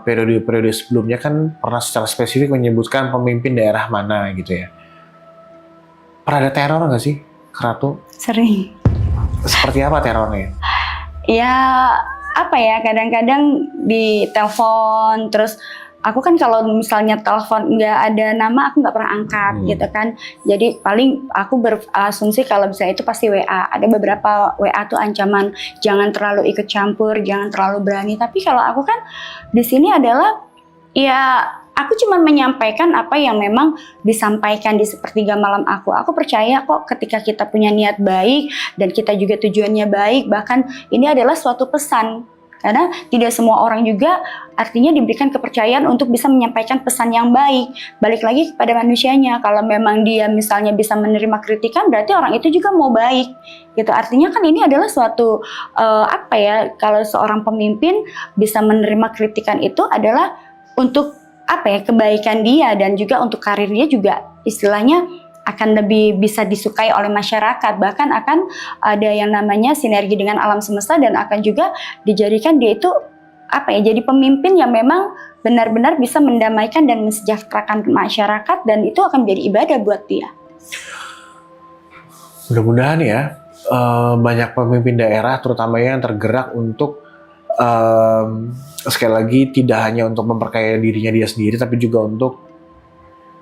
periode-periode sebelumnya kan pernah secara spesifik menyebutkan pemimpin daerah mana gitu ya. Pernah ada teror nggak sih, Ratu? Sering. Seperti apa terornya? Ya, kadang-kadang di telepon, terus aku kan kalau misalnya telepon nggak ada nama aku nggak pernah angkat gitu kan. Jadi paling aku berasumsi kalau misalnya itu pasti WA. Ada beberapa WA tuh ancaman jangan terlalu ikut campur, jangan terlalu berani. Tapi kalau aku kan di sini adalah ya aku cuma menyampaikan apa yang memang disampaikan di sepertiga malam aku. Aku percaya kok ketika kita punya niat baik dan kita juga tujuannya baik, bahkan ini adalah suatu pesan. Karena tidak semua orang juga artinya diberikan kepercayaan untuk bisa menyampaikan pesan yang baik. Balik lagi kepada manusianya. Kalau memang dia misalnya bisa menerima kritikan, berarti orang itu juga mau baik. Gitu. Artinya kan ini adalah suatu apa ya? Kalau seorang pemimpin bisa menerima kritikan itu adalah untuk apa ya? Kebaikan dia dan juga untuk karir dia juga istilahnya akan lebih bisa disukai oleh masyarakat, bahkan akan ada yang namanya sinergi dengan alam semesta dan akan juga dijadikan dia itu apa ya, jadi pemimpin yang memang benar-benar bisa mendamaikan dan mensejahterakan masyarakat dan itu akan menjadi ibadah buat dia. Mudah-mudahan ya banyak pemimpin daerah terutama yang tergerak untuk sekali lagi tidak hanya untuk memperkaya dirinya dia sendiri tapi juga untuk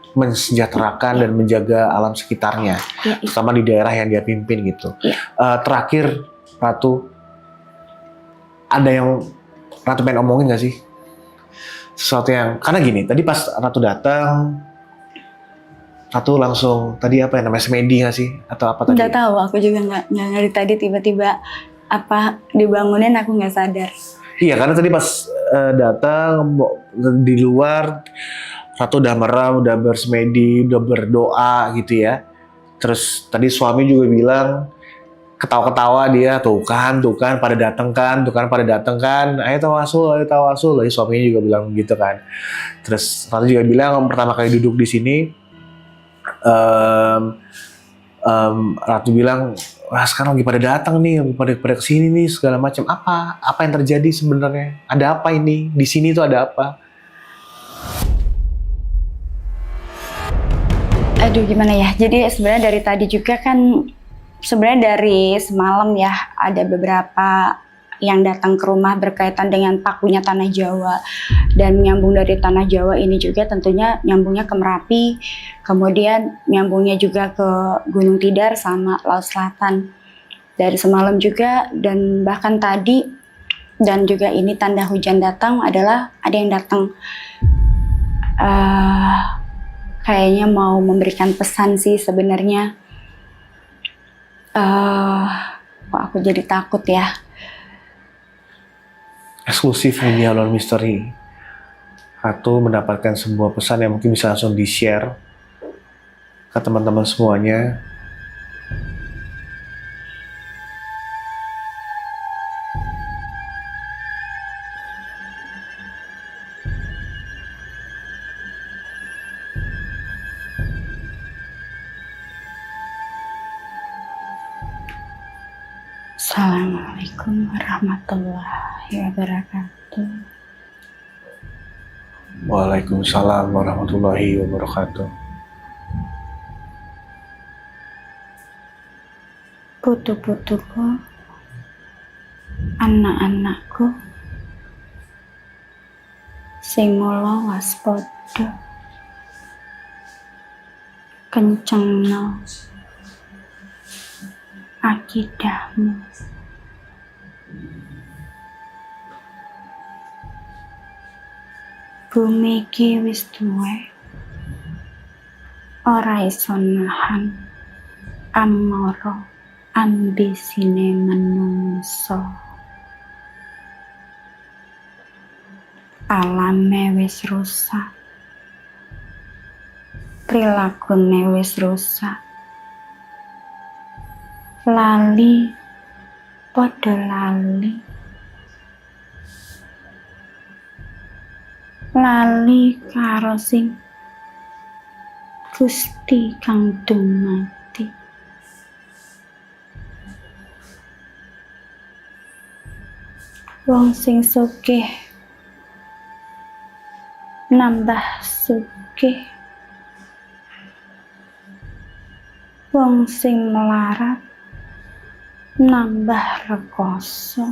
mensejahterakan dan menjaga alam sekitarnya, terutama di daerah yang dia pimpin gitu. Terakhir, Ratu, ada yang Ratu pengen omongin nggak sih? Sesuatu yang, karena gini, tadi pas Ratu datang, Ratu langsung, tadi apa yang namanya, semedi nggak sih? Atau apa tadi? Nggak tahu, aku juga nggak ngerti tadi tiba-tiba apa dibangunin aku nggak sadar. Iya, karena tadi pas datang di luar, Ratu udah merem, udah bersemedi, udah berdoa gitu ya. Terus tadi suami juga bilang, ketawa-ketawa dia, tuh kan pada datang kan, ayo tawasul. Lalu suaminya juga bilang gitu kan. Terus Ratu juga bilang pertama kali duduk di sini, Ratu bilang, wah sekarang lagi pada datang nih, lagi pada kesini nih segala macam. Apa yang terjadi sebenarnya? Ada apa ini? Di sini tuh ada apa? Aduh gimana ya, jadi sebenarnya dari tadi juga kan, sebenarnya dari semalam ya ada beberapa yang datang ke rumah berkaitan dengan pakunya Tanah Jawa dan nyambung dari Tanah Jawa ini juga tentunya nyambungnya ke Merapi, kemudian nyambungnya juga ke Gunung Tidar sama Laut Selatan dari semalam juga dan bahkan tadi dan juga ini tanda hujan datang adalah ada yang datang kayaknya mau memberikan pesan sih sebenarnya. Kok aku jadi takut ya. Eksklusif Media Alone Mystery. Ratu mendapatkan sebuah pesan yang mungkin bisa langsung di-share ke teman-teman semuanya. Assalamualaikum warahmatullahi wabarakatuh. Waalaikumsalam warahmatullahi wabarakatuh. Putu-putuku, anak-anakku, sing mula waspada, kencengno akidahmu. Bumi iki wis duwe, ora iso nahan amara ambisine menungso. Alame wis rusak, prilakune wis rusak, lali padha lali karo sing Gusti kang dumati. Wong sing sugih nambah sugih, wong sing melarat nambah rekoso.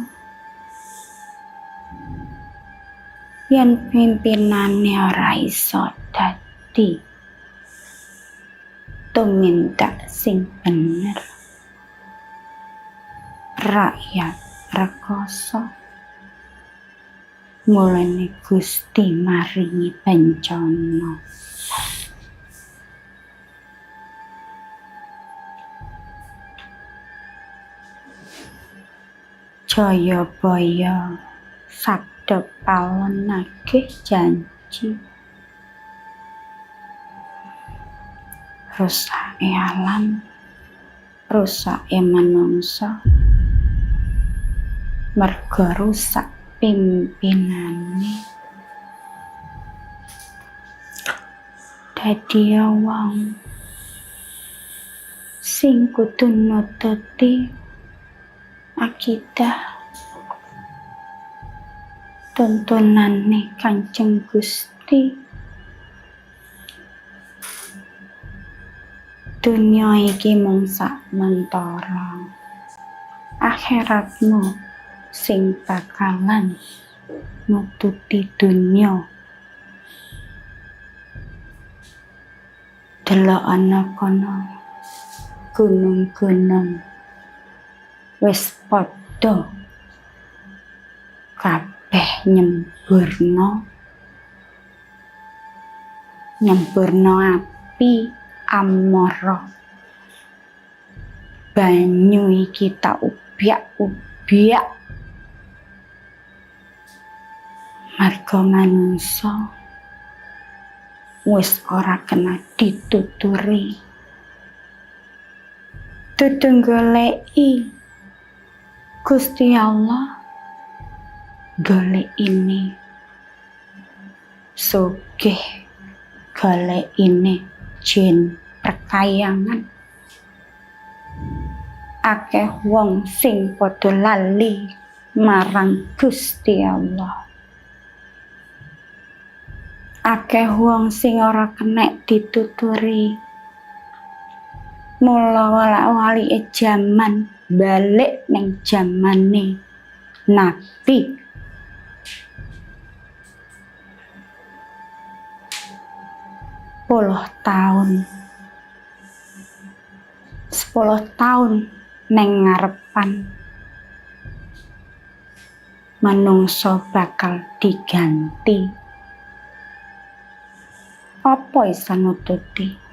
yen pimpinane ora iso dadi tumindak sing bener, rakyat rekoso. Mulane Gusti maringi bencana. Jayabaya sabda palonake janji. Rusake alam, rusake manungsa, merga rusak pimpinane. Dadi wong sing kudu nututi akidah tuntunane Kanjeng Gusti. Dunia iki mung sak mentara, akhiratmu sing bakalan nututi dunya. Delok ana kono gunung-gunung wis padha kabeh nyemburno api amara. Banyu iki tak ubyak-ubyak marga manungsa wis ora kena dituturi. Dudu goleki Gusti Allah, golekine sugih, golekine jin perkayangan. Akeh wong sing padha lali marang Gusti Allah. Akeh wong sing ora kenek dituturi. Mula wali jaman balik ning jamane Nabi. Sepuluh tahun neng ngarepan manungsa bakal diganti. Apa isa nututi?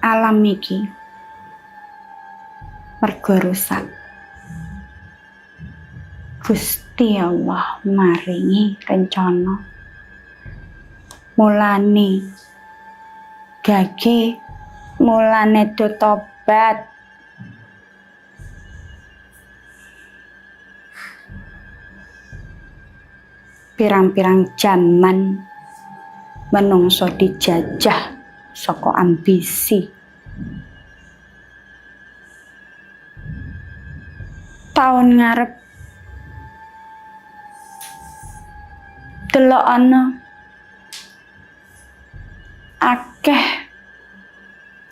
Alam iki merga rusak. Gusti Allah maringi rencana. Mulane gage, mulane do tobat. Pirang-pirang jaman menungso dijajah saka ambisi. Tahun ngarep delok ana akeh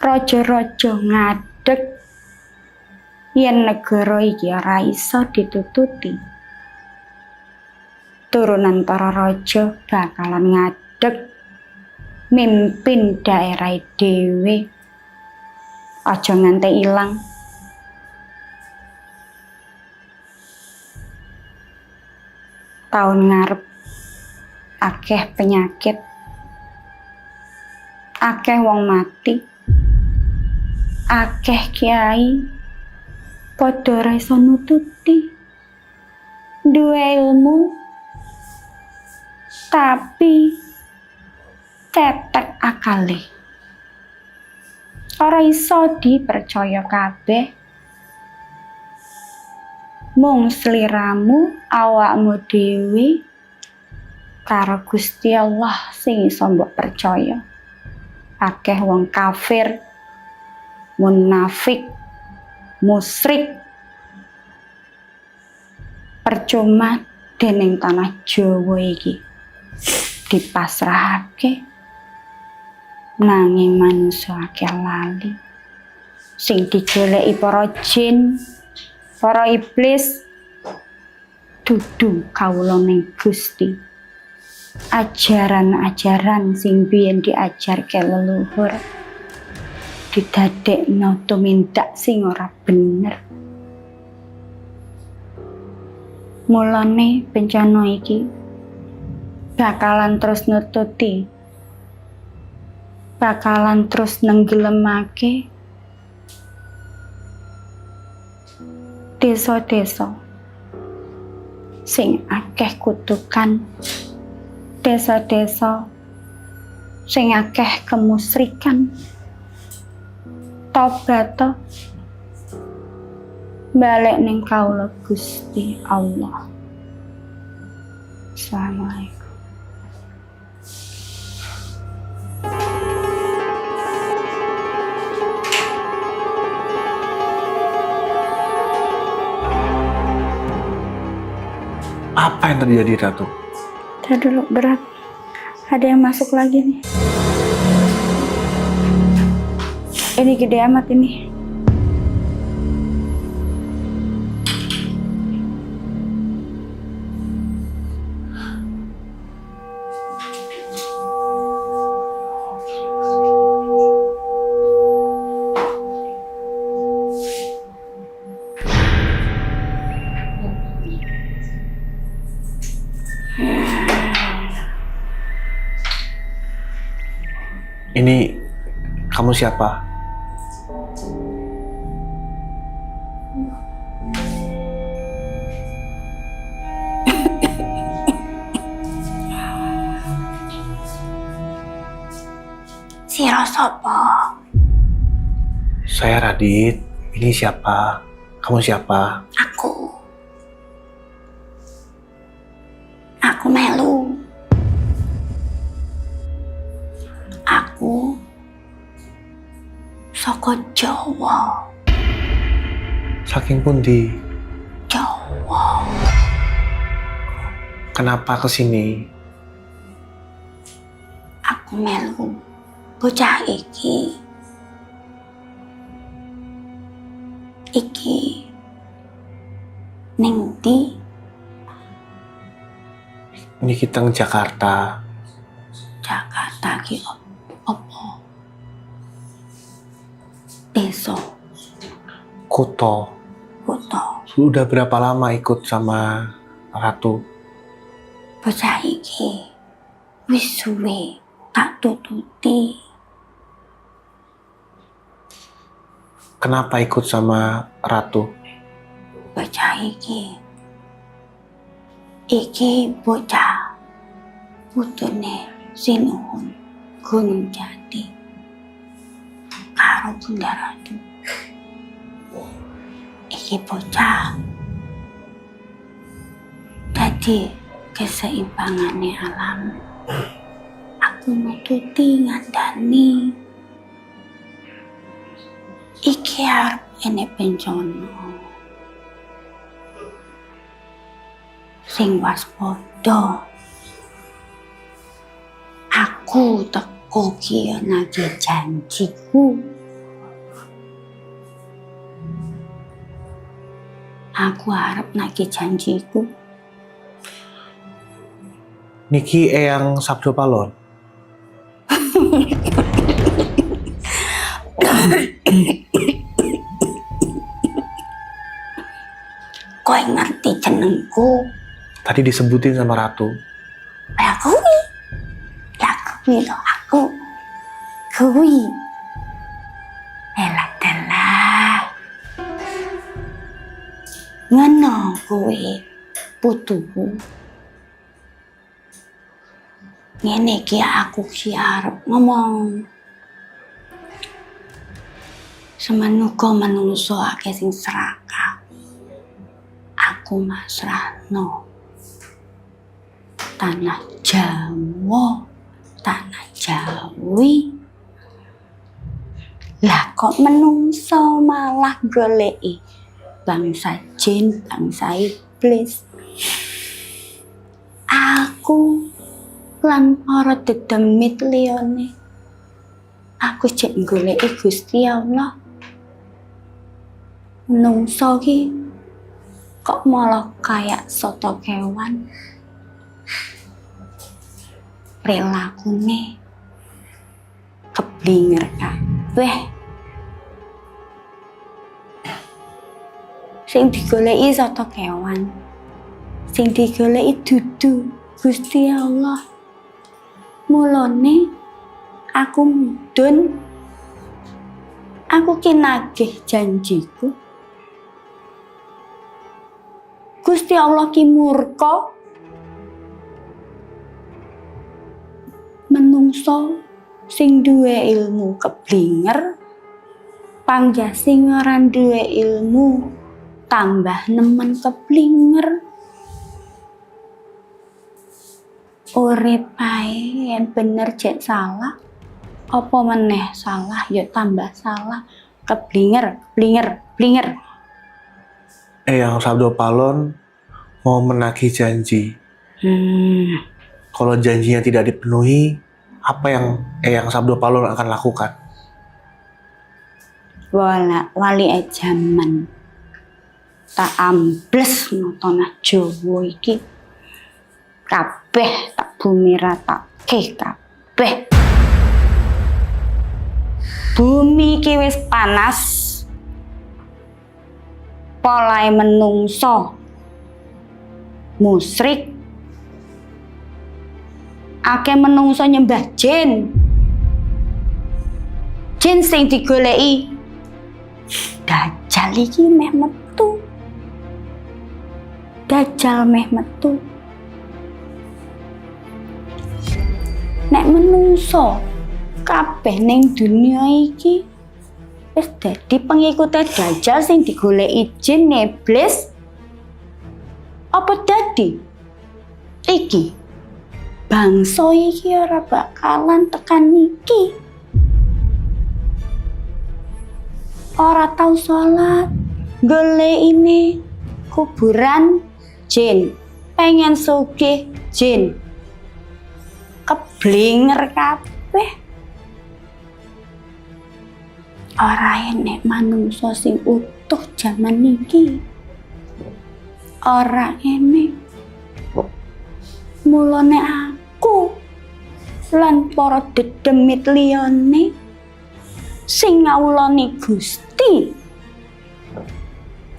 raja-raja ngadeg yen negara iki ora iso ditututi. Turunan para raja bakalan ngadeg mimpin daerah dhewe. Aja nganti ilang. Tahun ngarep akeh penyakit, akeh wong mati, akeh kiai padha ora iso nututi. Duwe ilmu tapi tetek akale. Ora iso dipercaya kabeh. Mung sliramu, awakmu dhewe karo Gusti Allah sing iso mbok percaya. Akeh wong kafir, munafik, musyrik percuma dening tanah Jawa iki dipasrahake nanging manungsa akeh lali. Sing digoleki para jin, para iblis dudu kawula ning Gusti. Ajaran-ajaran sing biyen diajarke leluhur didadekno tumindak sing ora bener. Mulane bencana iki bakalan terus nututi, bakalan terus nenggelemake desa-desa sing akeh kutukan, desa-desa sing akeh kemusrikan. Tobat balik ning kaula Gusti Allah. Assalamualaikum. Apa yang terjadi, Ratu? Udah dulu, berat. Ada yang masuk lagi nih. Ini gede amat ini. Ini kamu siapa? Sira sapa? Saya Radit. Ini siapa? Kamu siapa? Aku melu. Aku saka Jawa. Saking pundi? Jawa. Kenapa kesini? Aku melu bocah iki. Iki ning ndi? Ini kita ke Jakarta. Jakarta ki apa? Desa, Kuto. kota. Sudah berapa lama ikut sama Ratu? Bocah iki wis suwe tak tututi. Kenapa ikut sama Ratu? Bocah iki bocah putune Sinuhun Gunung Jati karo Bunda Ratu. Iki bocah dadi keseimbangane alam. Aku nututi ngandani iki arep ene bencana sing waspada. Aku teko ki nagih janjiku. Aku harap nagih janjiku. Niki Eyang Sabdo Palon. Kowe ngerti jenengku? Tadi disebutin sama Ratu. Ya kuwi lho aku. Kuwi. Elah. Ngono kuwi putuku. Ngene iki aku ki arep ngomong. Semenuga manungsa akeh sing serakah. Aku masrahno tanah Jawa, tanah Jawi. Lah kok menungso malah goleki bangsa jin, bangsa iblis. Aku lan para dedemit liyane. Aku cek goleki Gusti Allah. Menungso ki kok malah kayak soto kewan. Perilakunya keblinger kabeh. Sing digoleki soto kewan, sing digoleki dudu Gusti Allah. Mulane aku mudhun, aku ki nagih janjiku. Gusti Allah ki murka menungso sing duwe ilmu keblinger, panggah sing ora duwe ilmu tambah nemen keblinger. Urip ae yen bener jek salah, apa meneh salah ya tambah salah. Keblinger. Eyang Sabdo Palon mau menagih janji. Kalau janjinya tidak dipenuhi, apa yang Eyang Sabdo Palon akan lakukan? Wali jaman tak ambles nontonah Jawa iki. Kabeh tak bumi ratake kabeh. Bumi iki wis panas. Polahe menungso musyrik. Akeh menungso nyembah jin. Jin sing digoleki Dajjal iki meh metu. Dajjal meh metu. Nek menungso kabeh ning dunia iki wis dadi pengikute Dajjal sing digoleki jin iblis. Apa dadi iki bangsa iki ora bakalan tekan iki. Ora tau sholat, golekine kuburan jin, pengen sugih jin. Keblinger kabeh. Ora enek manungsa sing utuh jaman iki. Ora enek. Mulane aku lan para dedemit liyane sing ngawulani Gusti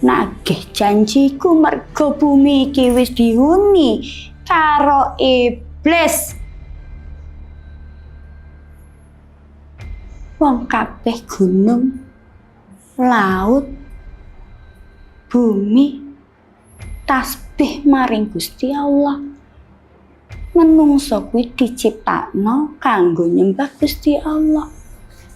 nagih janjiku merga bumi iki wis dihuni karo iblis. Wong kabeh gunung, laut, bumi tasbih maring Gusti Allah. Menungso kuwi diciptakno kanggo nyembah Gusti Allah.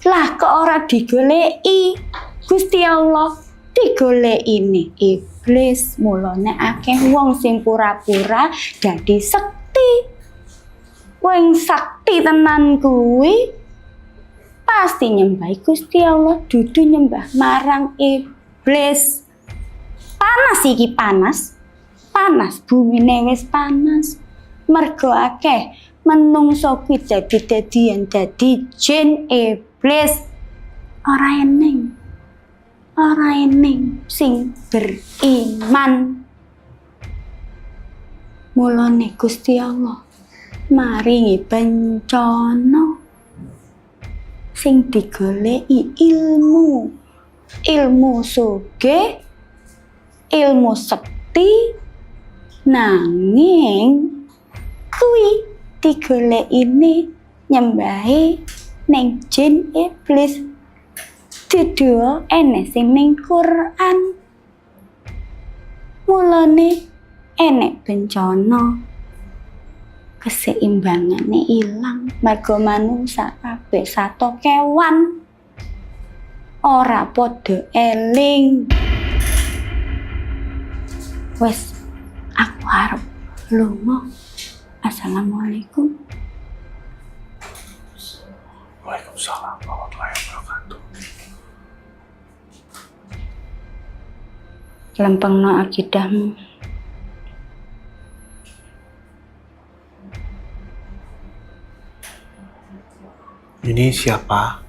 Lah kok ora digoleki Gusti Allah, digolekine iblis. Mulane akeh wong sing pura-pura dadi sekti. Wong sakti tenan kuwi pasti nyembah Gusti Allah, dudu nyembah marang iblis. Panas iki panas. Panas bumine wis panas. Mergo akeh menungso kuwi dadi-dadian dadi jin iblis. Ora eneng sing beriman. Mulane Gusti Allah maringi bencana sing digoleki ilmu sugih, ilmu sekti, nanging kuwi digolekine nyembahe ning jin iblis. Dudu enek sing ning Quran. Mulane enek bencana, keseimbangane ilang, mergo manungsa kabeh sato kewan ora padha eling. Wes aku arep lunga. Assalamualaikum. Waalaikumsalam warahmatullahi wabarakatuh. Lempengno akidahmu. Ini siapa?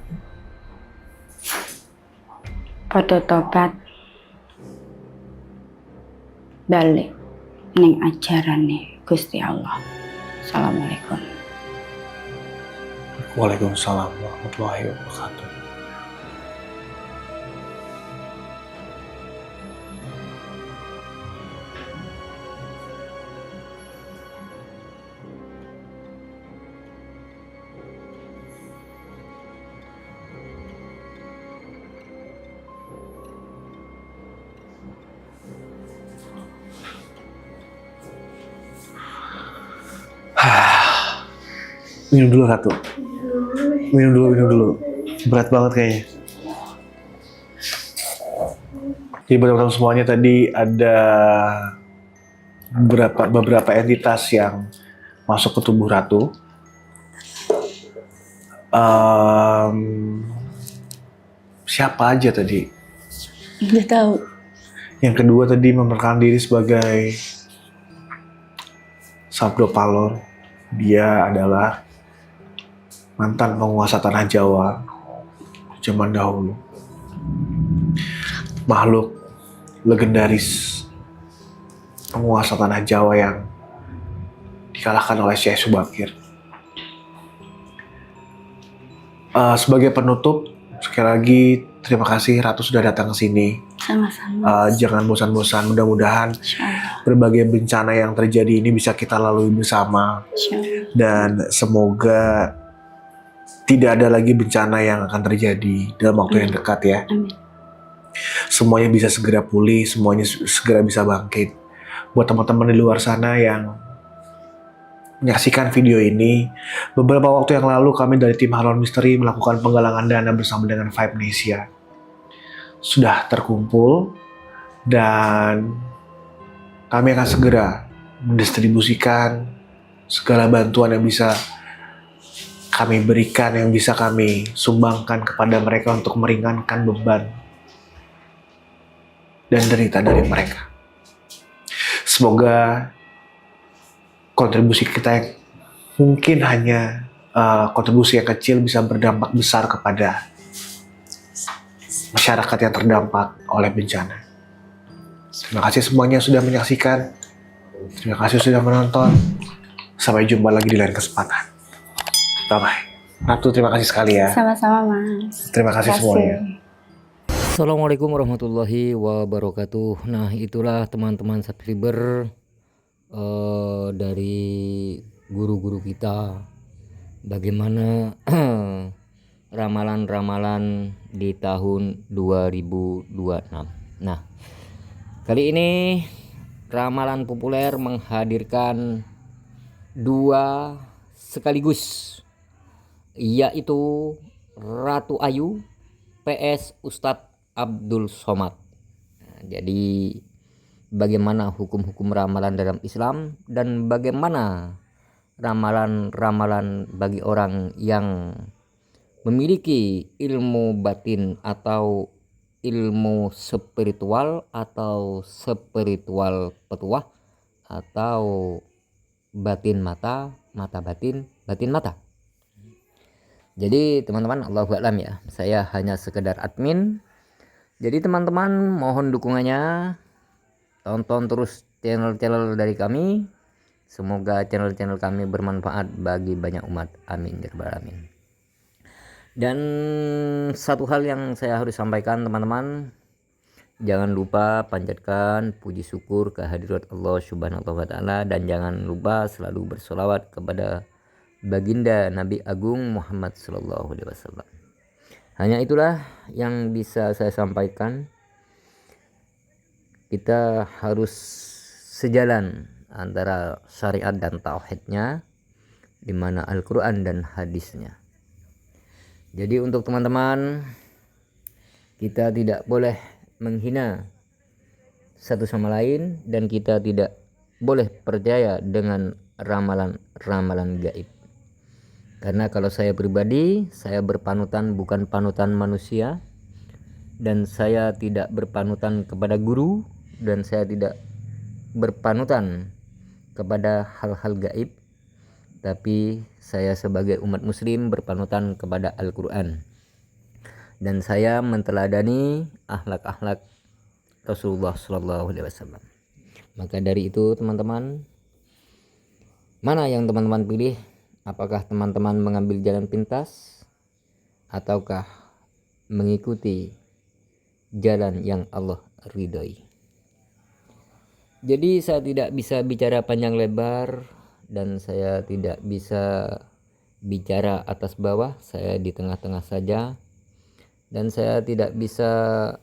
Pada tobat. balik neng ajarane Gusti Allah. Assalamualaikum. Waalaikumsalam warahmatullahi wabarakatuh. Minum dulu Ratu. Minum dulu. Berat banget kayaknya. Jadi buat teman-teman semuanya, tadi ada beberapa entitas yang masuk ke tubuh Ratu. Siapa aja tadi? Nggak tahu. Yang kedua tadi memperkenalkan diri sebagai Sabdo Palor. Dia adalah mantan penguasa tanah Jawa zaman dahulu. Makhluk legendaris penguasa tanah Jawa yang dikalahkan oleh Syekh Subakir. Sebagai penutup, sekali lagi terima kasih Ratu sudah datang ke sini. Sama-sama. Jangan bosan-bosan, mudah-mudahan Insyaallah. berbagai bencana yang terjadi ini bisa kita lalui bersama. Insyaallah. Dan semoga tidak ada lagi bencana yang akan terjadi dalam waktu yang dekat ya. Amin. Semuanya bisa segera pulih, semuanya segera bisa bangkit. Buat teman-teman di luar sana yang menyaksikan video ini, beberapa waktu yang lalu kami dari tim Halon Misteri melakukan penggalangan dana bersama dengan Vibe Nesia. Sudah terkumpul dan kami akan segera mendistribusikan segala bantuan yang bisa kami berikan, yang bisa kami sumbangkan kepada mereka untuk meringankan beban dan derita dari mereka. Semoga kontribusi kita yang mungkin hanya kontribusi yang kecil bisa berdampak besar kepada masyarakat yang terdampak oleh bencana. Terima kasih semuanya sudah menyaksikan. Terima kasih sudah menonton. Sampai jumpa lagi di lain kesempatan. Bye-bye. Ratu, terima kasih sekali ya. Sama-sama, Mas. Terima kasih semuanya. Assalamualaikum warahmatullahi wabarakatuh. Nah, itulah teman-teman subscriber dari guru-guru kita, bagaimana ramalan-ramalan di tahun 2026. Nah, kali ini ramalan populer menghadirkan dua sekaligus, yaitu Ratu Ayu PS Ustadz Abdul Somad. Nah, jadi bagaimana hukum-hukum ramalan dalam Islam dan bagaimana ramalan-ramalan bagi orang yang memiliki ilmu batin atau ilmu spiritual atau spiritual petuah atau batin mata, mata batin, batin mata. Jadi teman-teman, Allahu a'lam ya, saya hanya sekedar admin. Jadi teman-teman mohon dukungannya, tonton terus channel-channel dari kami. Semoga channel-channel kami bermanfaat bagi banyak umat. Amin ya rabbal alamin. Dan satu hal yang saya harus sampaikan teman-teman, jangan lupa panjatkan puji syukur kehadirat Allah Subhanahu wa taala, dan jangan lupa selalu bersolawat kepada baginda Nabi Agung Muhammad sallallahu alaihi wasallam. Hanya itulah yang bisa saya sampaikan. Kita harus sejalan antara syariat dan tauhidnya, di mana Al-Qur'an dan hadisnya. Jadi untuk teman-teman, kita tidak boleh menghina satu sama lain, dan kita tidak boleh percaya dengan ramalan-ramalan gaib. Karena kalau saya pribadi, saya berpanutan bukan panutan manusia, dan saya tidak berpanutan kepada guru, dan saya tidak berpanutan kepada hal-hal gaib, tapi saya sebagai umat muslim berpanutan kepada Al-Quran, dan saya menteladani akhlak-akhlak Rasulullah SAW. Maka dari itu teman-teman, mana yang teman-teman pilih? Apakah teman-teman mengambil jalan pintas ataukah mengikuti jalan yang Allah ridhoi? Jadi saya tidak bisa bicara panjang lebar dan saya tidak bisa bicara atas bawah, saya di tengah-tengah saja. Dan saya tidak bisa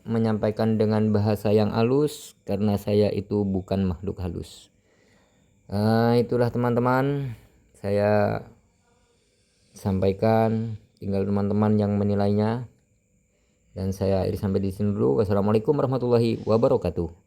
menyampaikan dengan bahasa yang halus karena saya itu bukan makhluk halus. Itulah teman-teman, saya sampaikan, tinggal teman-teman yang menilainya. Dan saya akhiri sampai di sini dulu. Wassalamualaikum warahmatullahi wabarakatuh.